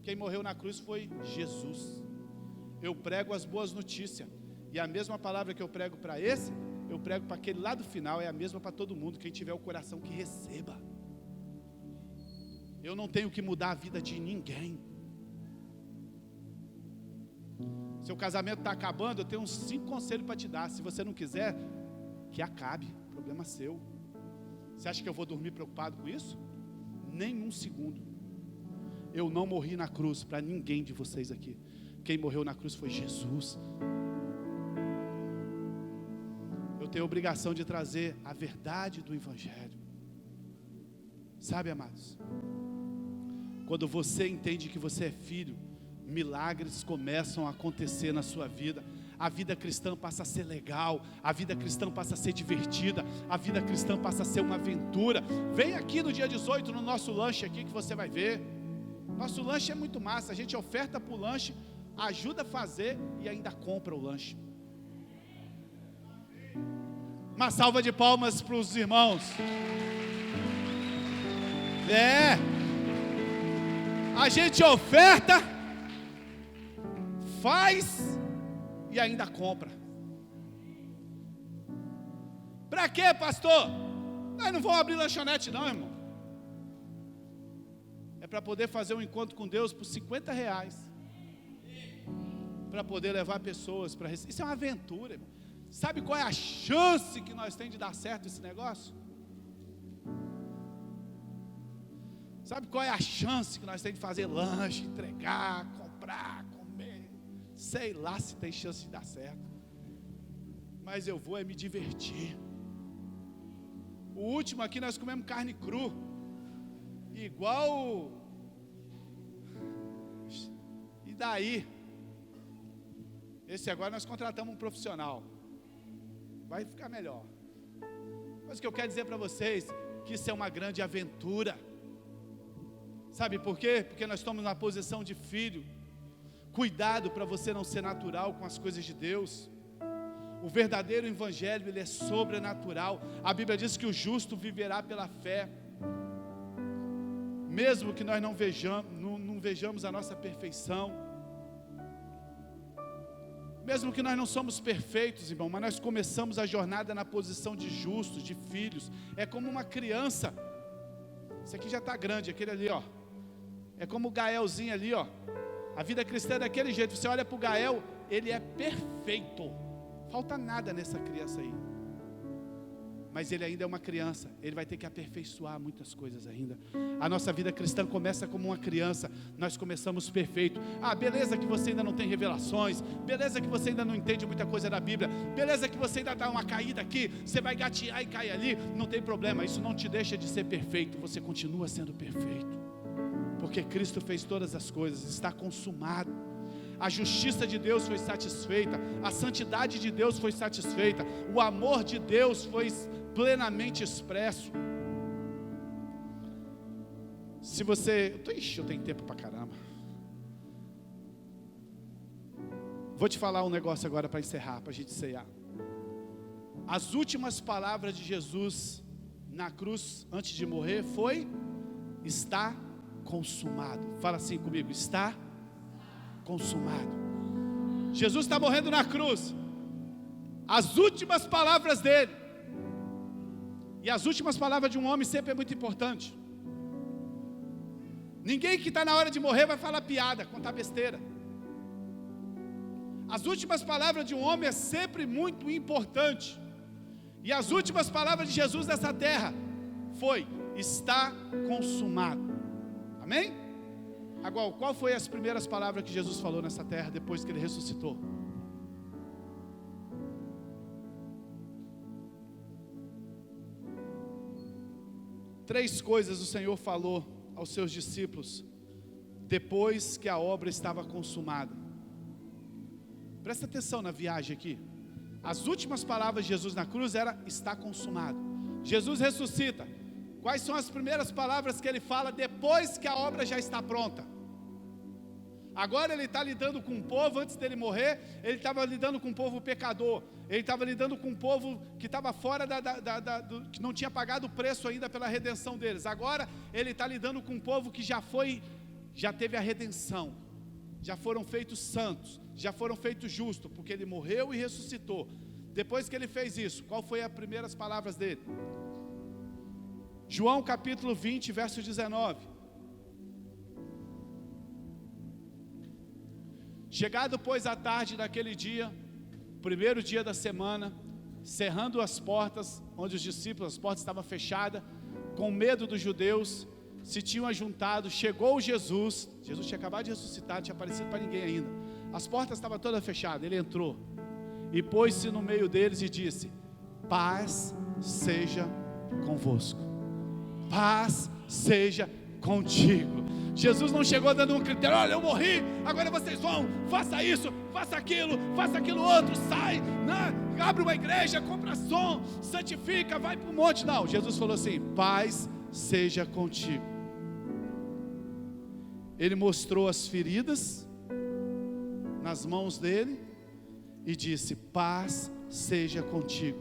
Quem morreu na cruz foi Jesus. Eu prego as boas notícias. E a mesma palavra que eu prego para esse, eu prego para aquele lá do final, é a mesma para todo mundo. Quem tiver o coração que receba. Eu não tenho que mudar a vida de ninguém. Seu casamento está acabando, eu tenho uns 5 conselhos para te dar. Se você não quiser, que acabe, problema seu. Você acha que eu vou dormir preocupado com isso? Nem um segundo. Eu não morri na cruz para ninguém de vocês aqui. Quem morreu na cruz foi Jesus. Eu tenho a obrigação de trazer a verdade do Evangelho. Sabe, amados, quando você entende que você é filho, milagres começam a acontecer na sua vida. A vida cristã passa a ser legal, a vida cristã passa a ser divertida, a vida cristã passa a ser uma aventura. Vem aqui no dia 18, no nosso lanche aqui, que você vai ver. Nosso lanche é muito massa, a gente oferta para o lanche, ajuda a fazer e ainda compra o lanche. Uma salva de palmas para os irmãos. A gente oferta, faz e ainda compra. Para quê, pastor? Nós não vamos abrir lanchonete não, irmão. É para poder fazer um encontro com Deus por R$50. Para poder levar pessoas para receber. Isso é uma aventura, irmão. Sabe qual é a chance que nós temos de dar certo esse negócio? Sabe qual é a chance que nós temos de fazer lanche, entregar, comprar, comer? Sei lá se tem chance de dar certo. Mas eu vou me divertir. O último aqui nós comemos carne cru. Igual. E daí? Esse agora nós contratamos um profissional. Vai ficar melhor. Mas o que eu quero dizer para vocês, que isso é uma grande aventura. Sabe por quê? Porque nós estamos na posição de filho. Cuidado para você não ser natural com as coisas de Deus. O verdadeiro evangelho, ele é sobrenatural. A Bíblia diz que o justo viverá pela fé. Mesmo que nós não vejamos a nossa perfeição. Mesmo que nós não somos perfeitos, irmão, mas nós começamos a jornada na posição de justos, de filhos. É como uma criança. Esse aqui já está grande, aquele ali, ó. É como o Gaelzinho ali, ó. A vida cristã é daquele jeito. Você olha para o Gael, ele é perfeito. Falta nada nessa criança aí. Mas ele ainda é uma criança. Ele vai ter que aperfeiçoar muitas coisas ainda. A nossa vida cristã começa como uma criança. Nós começamos perfeito. Beleza que você ainda não tem revelações. Beleza que você ainda não entende muita coisa da Bíblia. Beleza que você ainda dá uma caída aqui. Você vai gatear e cai ali. Não tem problema. Isso não te deixa de ser perfeito. Você continua sendo perfeito. Porque Cristo fez todas as coisas. Está consumado. A justiça de Deus foi satisfeita. A santidade de Deus foi satisfeita. O amor de Deus foi plenamente expresso. Se você... eu tenho tempo pra caramba. Vou te falar um negócio agora para encerrar, para a gente ceiar. As últimas palavras de Jesus na cruz, antes de morrer, foi: está consumado. Fala assim comigo: está consumado. Jesus está morrendo na cruz. As últimas palavras dele. E as últimas palavras de um homem sempre é muito importante. Ninguém que está na hora de morrer vai falar piada, contar besteira. As últimas palavras de um homem é sempre muito importante. E as últimas palavras de Jesus nessa terra foi: está consumado. Amém? Agora, qual foi as primeiras palavras que Jesus falou nessa terra depois que ele ressuscitou? Três coisas o Senhor falou aos seus discípulos depois que a obra estava consumada. Presta atenção na viagem aqui. As últimas palavras de Jesus na cruz era: está consumado. Jesus ressuscita. Quais são as primeiras palavras que ele fala depois que a obra já está pronta? Agora ele está lidando com um povo. Antes dele morrer, ele estava lidando com um povo pecador. Ele estava lidando com um povo que estava fora que não tinha pagado o preço ainda pela redenção deles. Agora ele está lidando com um povo que já teve a redenção, já foram feitos santos, já foram feitos justos, porque ele morreu e ressuscitou. Depois que ele fez isso, qual foi as primeiras palavras dele? João capítulo 20, verso 19. Chegado, pois, a tarde daquele dia, primeiro dia da semana, cerrando as portas, onde os discípulos, as portas estavam fechadas, com medo dos judeus, se tinham ajuntado, chegou Jesus tinha acabado de ressuscitar, não tinha aparecido para ninguém ainda, as portas estavam todas fechadas, ele entrou, e pôs-se no meio deles e disse: paz seja convosco. Paz seja contigo. Jesus não chegou dando um critério: olha, eu morri, agora vocês vão, faça isso, faça aquilo outro, sai, abre uma igreja, compra som, santifica, vai para o monte. Não, Jesus falou assim: paz seja contigo. Ele mostrou as feridas nas mãos dele e disse: paz seja contigo.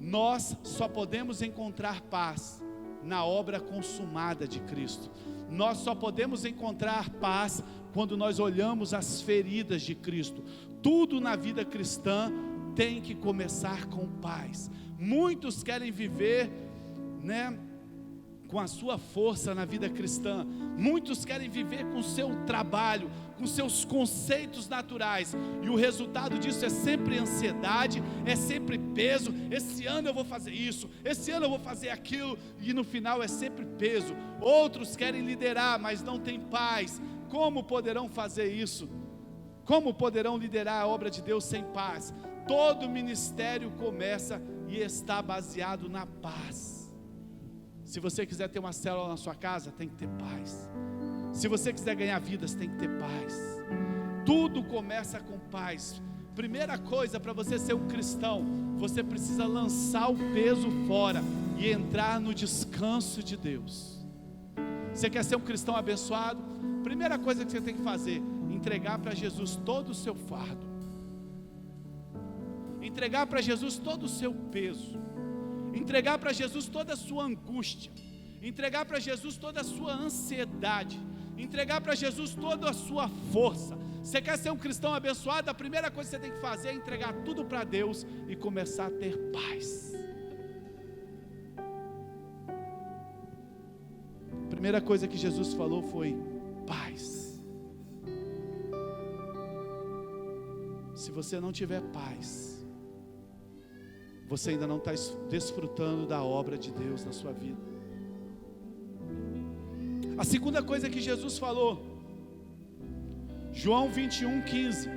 Nós só podemos encontrar paz na obra consumada de Cristo. Nós só podemos encontrar paz quando nós olhamos as feridas de Cristo. Tudo na vida cristã tem que começar com paz. Muitos querem viver, com a sua força na vida cristã. Muitos querem viver com o seu trabalho, com seus conceitos naturais, e o resultado disso é sempre ansiedade, é sempre peso. Esse ano eu vou fazer isso, esse ano eu vou fazer aquilo, e no final é sempre peso. Outros querem liderar, mas não têm paz. Como poderão fazer isso? Como poderão liderar a obra de Deus sem paz? Todo ministério começa e está baseado na paz. Se você quiser ter uma célula na sua casa, tem que ter paz. Se você quiser ganhar vidas, tem que ter paz. Tudo começa com paz. Primeira coisa, para você ser um cristão, você precisa lançar o peso fora e entrar no descanso de Deus. Você quer ser um cristão abençoado? Primeira coisa que você tem que fazer, entregar para Jesus todo o seu fardo. Entregar para Jesus todo o seu peso. Entregar para Jesus toda a sua angústia. Entregar para Jesus toda a sua ansiedade. Entregar para Jesus toda a sua força. Você quer ser um cristão abençoado? A primeira coisa que você tem que fazer é entregar tudo para Deus e começar a ter paz. A primeira coisa que Jesus falou foi paz. Se você não tiver paz, você ainda não está desfrutando da obra de Deus na sua vida. A segunda coisa que Jesus falou, João 21:15,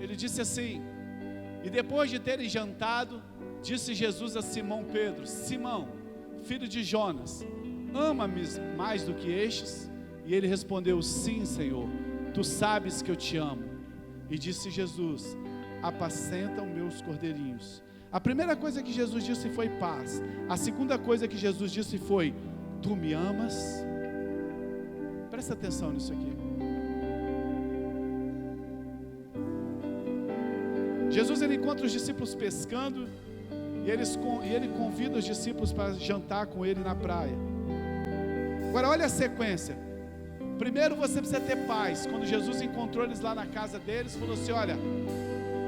ele disse assim: e depois de terem jantado, disse Jesus a Simão Pedro: Simão, filho de Jonas, ama-me mais do que estes? E ele respondeu: sim, Senhor, tu sabes que eu te amo. E disse Jesus: apacenta os meus cordeirinhos. A primeira coisa que Jesus disse foi paz. A segunda coisa que Jesus disse foi: tu me amas? Presta atenção nisso aqui. Jesus, ele encontra os discípulos pescando, e ele convida os discípulos para jantar com ele na praia. Agora olha a sequência. Primeiro você precisa ter paz. Quando Jesus encontrou eles lá na casa deles, falou assim: olha,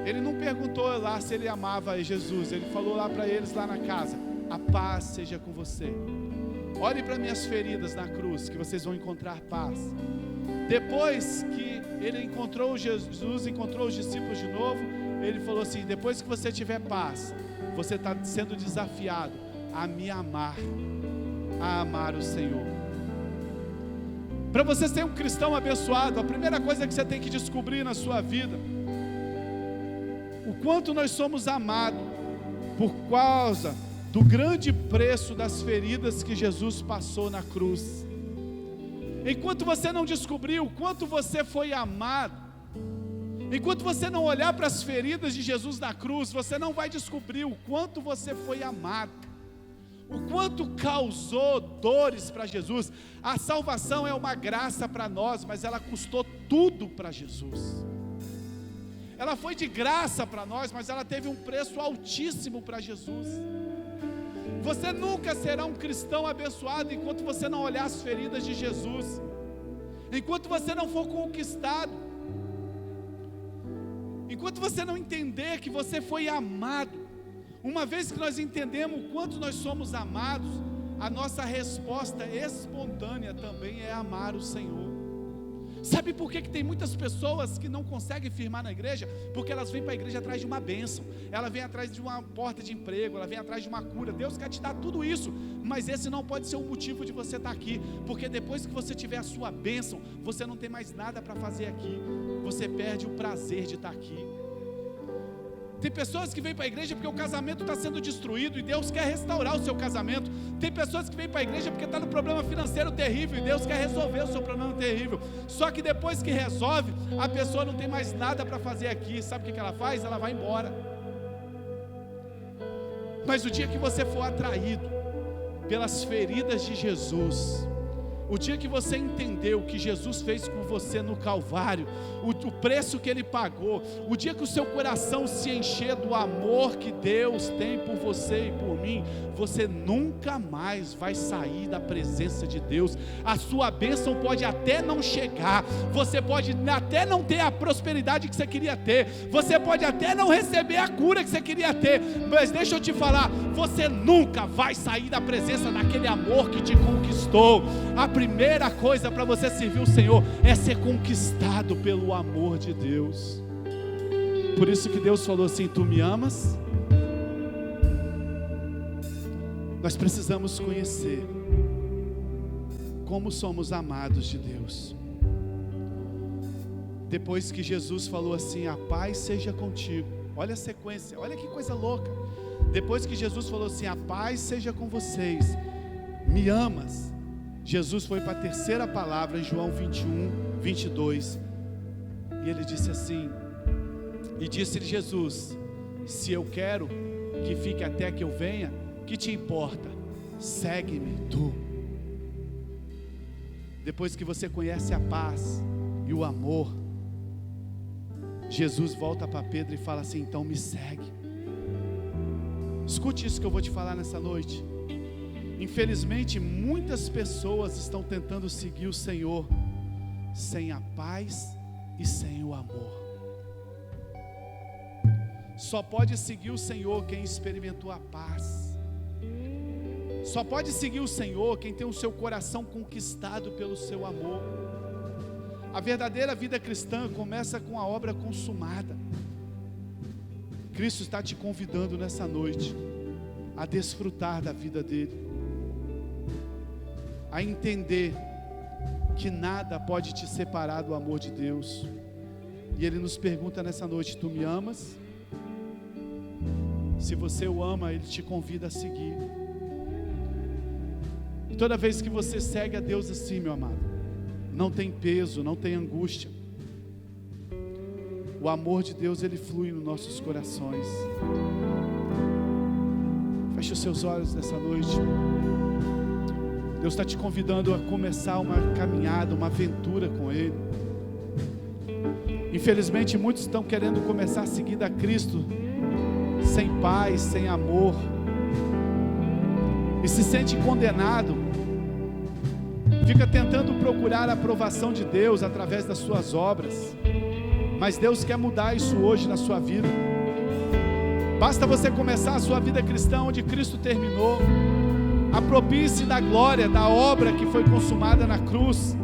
ele não perguntou lá se ele amava Jesus, ele falou lá para eles lá na casa: a paz seja com você. Olhe para minhas feridas na cruz, que vocês vão encontrar paz. Depois que ele encontrou Jesus, encontrou os discípulos de novo, ele falou assim: depois que você tiver paz, você está sendo desafiado a me amar, a amar o Senhor. Para você ser um cristão abençoado, a primeira coisa que você tem que descobrir na sua vida, o quanto nós somos amados por causa do grande preço das feridas que Jesus passou na cruz. Enquanto você não descobrir o quanto você foi amado, enquanto você não olhar para as feridas de Jesus na cruz, você não vai descobrir o quanto você foi amado, o quanto causou dores para Jesus. A salvação é uma graça para nós, mas ela custou tudo para Jesus. Ela foi de graça para nós, mas ela teve um preço altíssimo para Jesus. Você nunca será um cristão abençoado enquanto você não olhar as feridas de Jesus, enquanto você não for conquistado, enquanto você não entender que você foi amado. Uma vez que nós entendemos o quanto nós somos amados, a nossa resposta espontânea também é amar o Senhor. Sabe por que tem muitas pessoas que não conseguem firmar na igreja? Porque elas vêm para a igreja atrás de uma bênção, ela vem atrás de uma porta de emprego, ela vem atrás de uma cura. Deus quer te dar tudo isso, mas esse não pode ser o motivo de você estar aqui, porque depois que você tiver a sua bênção, você não tem mais nada para fazer aqui, você perde o prazer de estar aqui. Tem pessoas que vêm para a igreja porque o casamento está sendo destruído e Deus quer restaurar o seu casamento. Tem pessoas que vêm para a igreja porque está no problema financeiro terrível e Deus quer resolver o seu problema terrível. Só que depois que resolve, a pessoa não tem mais nada para fazer aqui. Sabe o que ela faz? Ela vai embora. Mas o dia que você for atraído pelas feridas de Jesus, O dia que você entendeu o que Jesus fez por você no Calvário, o preço que Ele pagou, o dia que o seu coração se encher do amor que Deus tem por você e por mim, você nunca mais vai sair da presença de Deus. A sua bênção pode até não chegar, você pode até não ter a prosperidade que você queria ter, você pode até não receber a cura que você queria ter, mas deixa eu te falar, você nunca vai sair da presença daquele amor que te conquistou. A primeira coisa para você servir o Senhor é ser conquistado pelo amor de Deus. Por isso que Deus falou assim: tu me amas? Nós precisamos conhecer como somos amados de Deus. Depois que Jesus falou assim: a paz seja contigo, olha a sequência, olha que coisa louca. Depois que Jesus falou assim: a paz seja com vocês, me amas? Jesus foi para a terceira palavra em João 21, 22, e ele disse assim, e disse-lhe Jesus: se eu quero que fique até que eu venha, que te importa? Segue-me tu. Depois que você conhece a paz e o amor, Jesus volta para Pedro e fala assim: então me segue. Escute isso que eu vou te falar nessa noite. Infelizmente, muitas pessoas estão tentando seguir o Senhor sem a paz e sem o amor. Só pode seguir o Senhor quem experimentou a paz. Só pode seguir o Senhor quem tem o seu coração conquistado pelo seu amor. A verdadeira vida cristã começa com a obra consumada. Cristo está te convidando nessa noite a desfrutar da vida dele, a entender que nada pode te separar do amor de Deus. E Ele nos pergunta nessa noite: tu me amas? Se você o ama, Ele te convida a seguir. E toda vez que você segue a Deus assim, meu amado, não tem peso, não tem angústia. O amor de Deus, Ele flui nos nossos corações. Feche os seus olhos nessa noite. Deus está te convidando a começar uma caminhada, uma aventura com Ele. Infelizmente, muitos estão querendo começar a seguir a Cristo sem paz, sem amor, e se sente condenado. Fica tentando procurar a aprovação de Deus através das suas obras, mas Deus quer mudar isso hoje na sua vida. Basta você começar a sua vida cristã onde Cristo terminou. Aproprie-se da glória, da obra que foi consumada na cruz.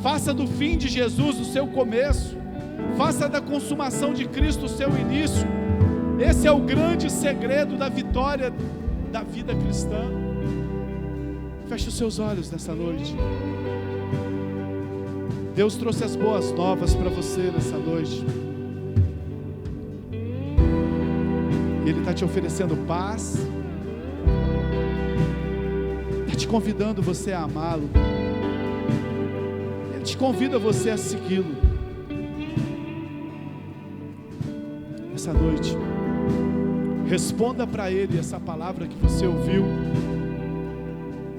Faça do fim de Jesus o seu começo. Faça da consumação de Cristo o seu início. Esse é o grande segredo da vitória da vida cristã. Feche os seus olhos nessa noite. Deus trouxe as boas novas para você nessa noite. Ele está te oferecendo paz, está te convidando você a amá-lo. Ele te convida você a segui-lo. Essa noite, responda para Ele essa palavra que você ouviu.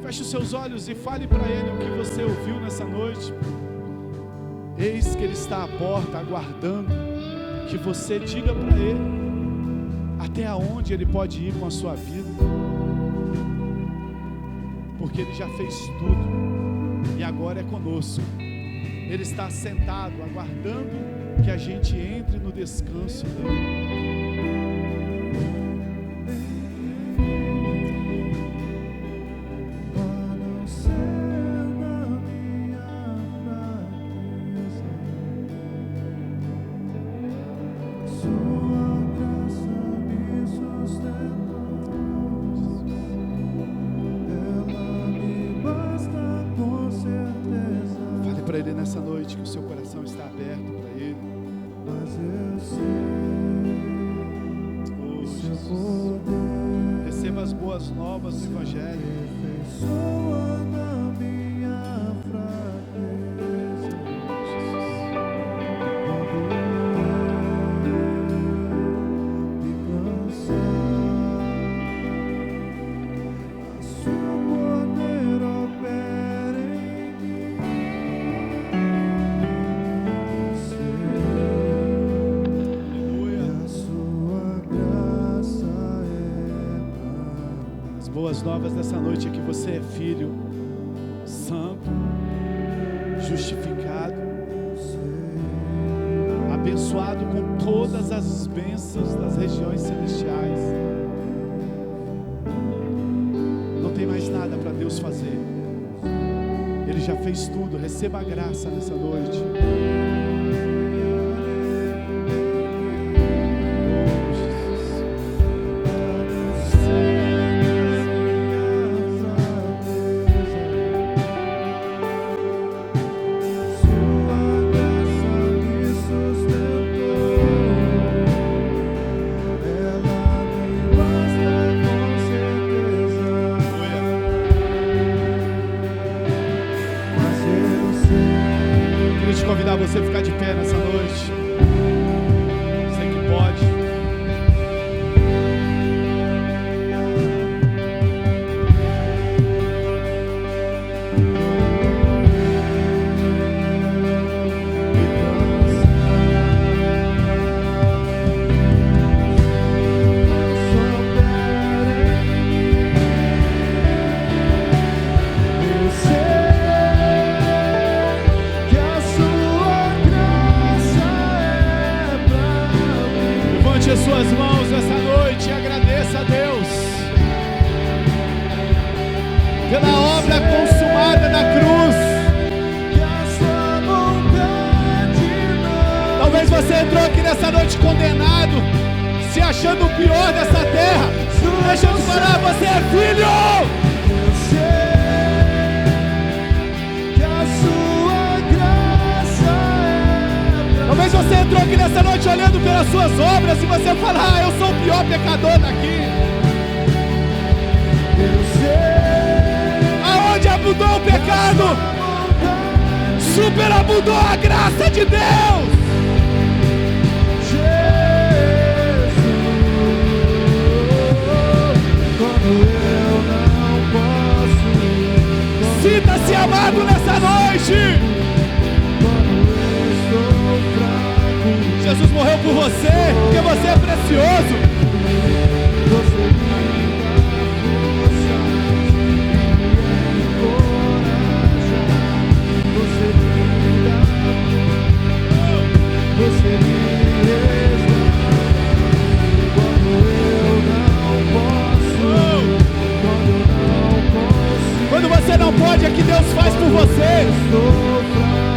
Feche os seus olhos e fale para Ele o que você ouviu nessa noite. Eis que Ele está à porta, aguardando que você diga para Ele até aonde Ele pode ir com a sua vida, porque Ele já fez tudo e agora é conosco. Ele está sentado, aguardando que a gente entre no descanso dele. Nessa noite que o seu coração está aberto para Ele. Oh, Jesus. Receba as boas novas do Evangelho. boas novas dessa noite é que você é filho santo, justificado, abençoado com todas as bênçãos das regiões celestiais. Não tem mais nada para Deus fazer. Ele já fez tudo. Receba a graça nessa noite. Convidar você a ficar de pé nessa noite. Você que pode. As suas mãos essa noite e agradeça a Deus pela obra consumada na cruz. Talvez você entrou aqui nessa noite condenado, se achando o pior dessa terra. Deixa eu te falar, você é filho. Talvez você entrou aqui nessa noite olhando pelas suas obras e você fala: eu sou o pior pecador daqui. Aonde abundou o pecado, superabundou a graça de Deus. Sinta-se amado nessa noite. Jesus morreu por você, porque você é precioso. Quando você não pode, é que Deus faz por você.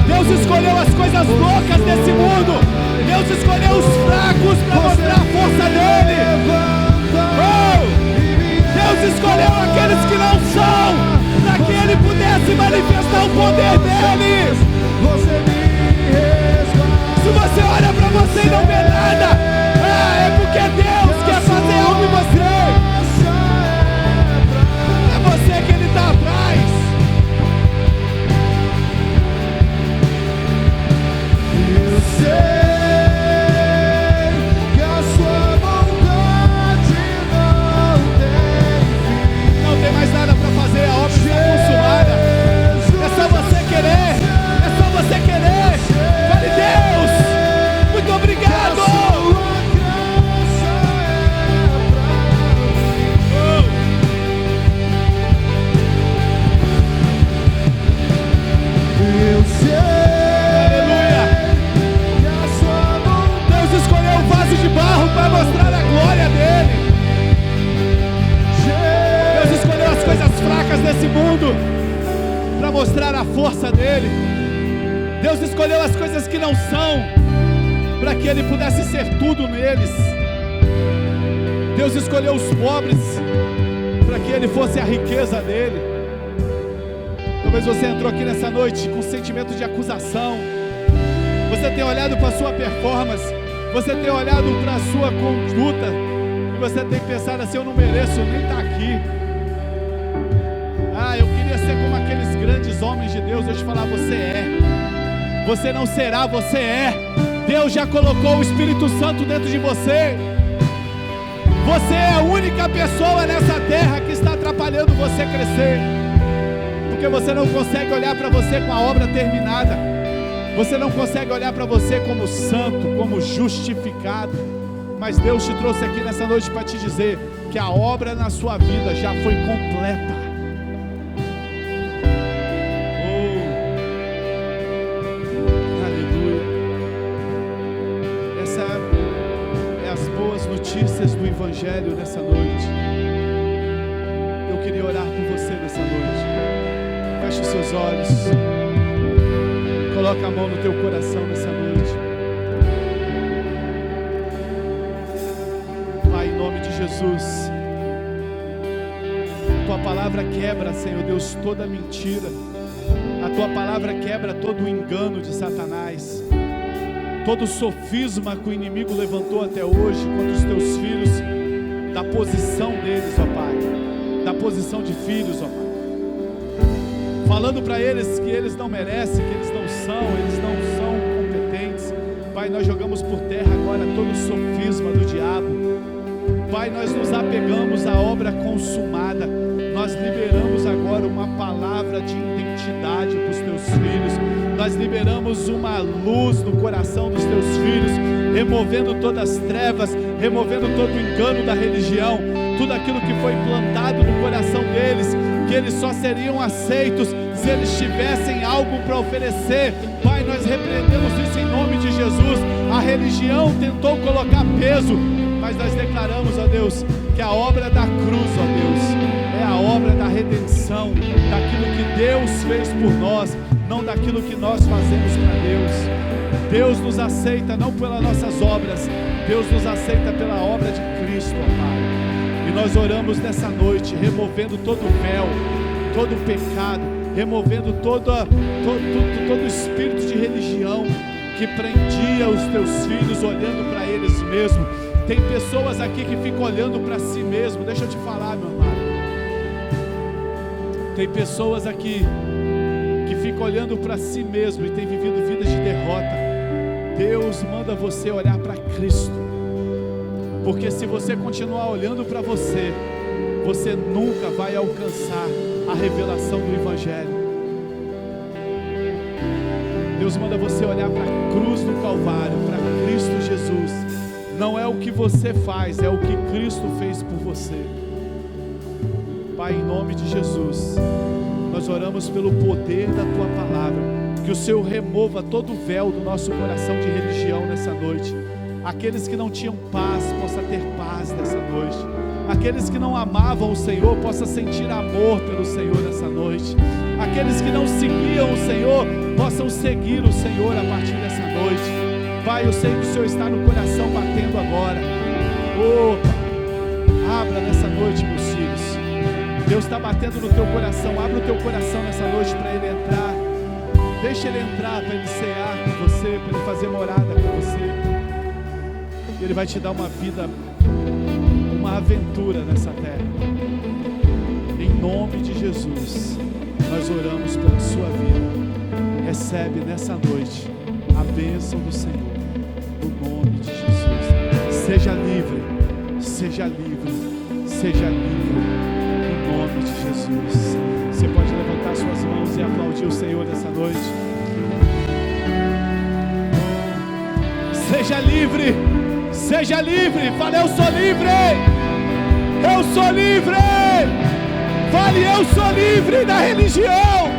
Deus escolheu as coisas loucas desse mundo. Deus escolheu os fracos para mostrar a força dele. Deus escolheu aqueles que não são, para que ele pudesse manifestar o poder dele. Se você olha para você e não vê nada, é porque Deus quer fazer algo em você. É você que ele está atrás. Eu sei. Mais nada para fazer, a obra está consumada. É só você querer, é só você querer. Fale: Deus, muito obrigado. Eu sei. Aleluia. Deus escolheu um vaso de barro para mostrar a glória dele. As coisas fracas desse mundo para mostrar a força dele. Deus escolheu as coisas que não são para que ele pudesse ser tudo neles. Deus escolheu os pobres para que ele fosse a riqueza dele. Talvez você entrou aqui nessa noite com sentimento de acusação. Você tem olhado para a sua performance, você tem olhado para a sua conduta e você tem pensado assim: eu não mereço nem estar aqui. Eu queria ser como aqueles grandes homens de Deus. Eu te falar: você é. Você não será, você é. Deus já colocou o Espírito Santo dentro de você. Você é a única pessoa nessa terra que está atrapalhando você crescer, porque você não consegue olhar para você com a obra terminada. Você não consegue olhar para você como santo, como justificado. mas Deus te trouxe aqui nessa noite para te dizer que a obra na sua vida já foi completa. Oh, aleluia. Essa é as boas notícias do Evangelho nessa noite. Eu queria orar por você nessa noite. Feche os seus olhos. Coloca a mão no teu coração nessa noite. Pai, em nome de Jesus, a Tua palavra quebra, Senhor Deus, toda mentira. A Tua palavra quebra todo o engano de Satanás, todo o sofisma que o inimigo levantou até hoje contra os Teus filhos, da posição deles, ó Pai, da posição de filhos, ó Pai, falando para eles que eles não merecem, que eles não são competentes. Pai, nós jogamos por terra agora todo o sofisma do diabo. Pai, nós nos apegamos à obra consumada. Nós liberamos agora uma palavra de identidade para os Teus filhos. Nós liberamos uma luz no coração dos Teus filhos, removendo todas as trevas, removendo todo o engano da religião, tudo aquilo que foi plantado no coração deles, que eles só seriam aceitos se eles tivessem algo para oferecer. Pai, nós repreendemos isso em nome de Jesus. A religião tentou colocar peso, mas nós declaramos, ó Deus, que a obra da cruz, ó Deus, é a obra da redenção, daquilo que Deus fez por nós, não daquilo que nós fazemos para Deus. Deus nos aceita não pelas nossas obras, Deus nos aceita pela obra de Cristo, ó Pai. E nós oramos nessa noite, removendo todo o véu, todo o pecado, removendo todo espírito de religião que prendia os Teus filhos olhando para eles mesmos. Tem pessoas aqui que ficam olhando para si mesmo. Deixa eu te falar, meu amado. Tem pessoas aqui que ficam olhando para si mesmo e têm vivido vidas de derrota. Deus manda você olhar para Cristo, porque se você continuar olhando para você, você nunca vai alcançar a revelação do Evangelho. Deus manda você olhar para a cruz do Calvário, para Cristo Jesus. Não é o que você faz, é o que Cristo fez por você. Pai, em nome de Jesus, nós oramos pelo poder da Tua palavra, que o Senhor remova todo o véu do nosso coração de religião nessa noite. Aqueles que não tinham paz, possam ter paz nessa noite. Aqueles que não amavam o Senhor, possam sentir amor pelo Senhor nessa noite. Aqueles que não seguiam o Senhor, possam seguir o Senhor a partir dessa noite. Pai, eu sei que o Senhor está no coração batendo agora. Abra nessa noite, meus filhos. Deus está batendo no teu coração. Abra o teu coração nessa noite para Ele entrar. Deixa Ele entrar, para Ele cear com você, para Ele fazer morada com você. Ele vai te dar uma vida, uma aventura nessa terra. Em nome de Jesus, nós oramos pela sua vida. Recebe nessa noite a bênção do Senhor, no nome de Jesus. Seja livre, seja livre, seja livre, no nome de Jesus. Você pode levantar suas mãos e aplaudir o Senhor nessa noite. Seja livre, seja livre. Fale, eu sou livre, eu sou livre. Fale, eu sou livre da religião.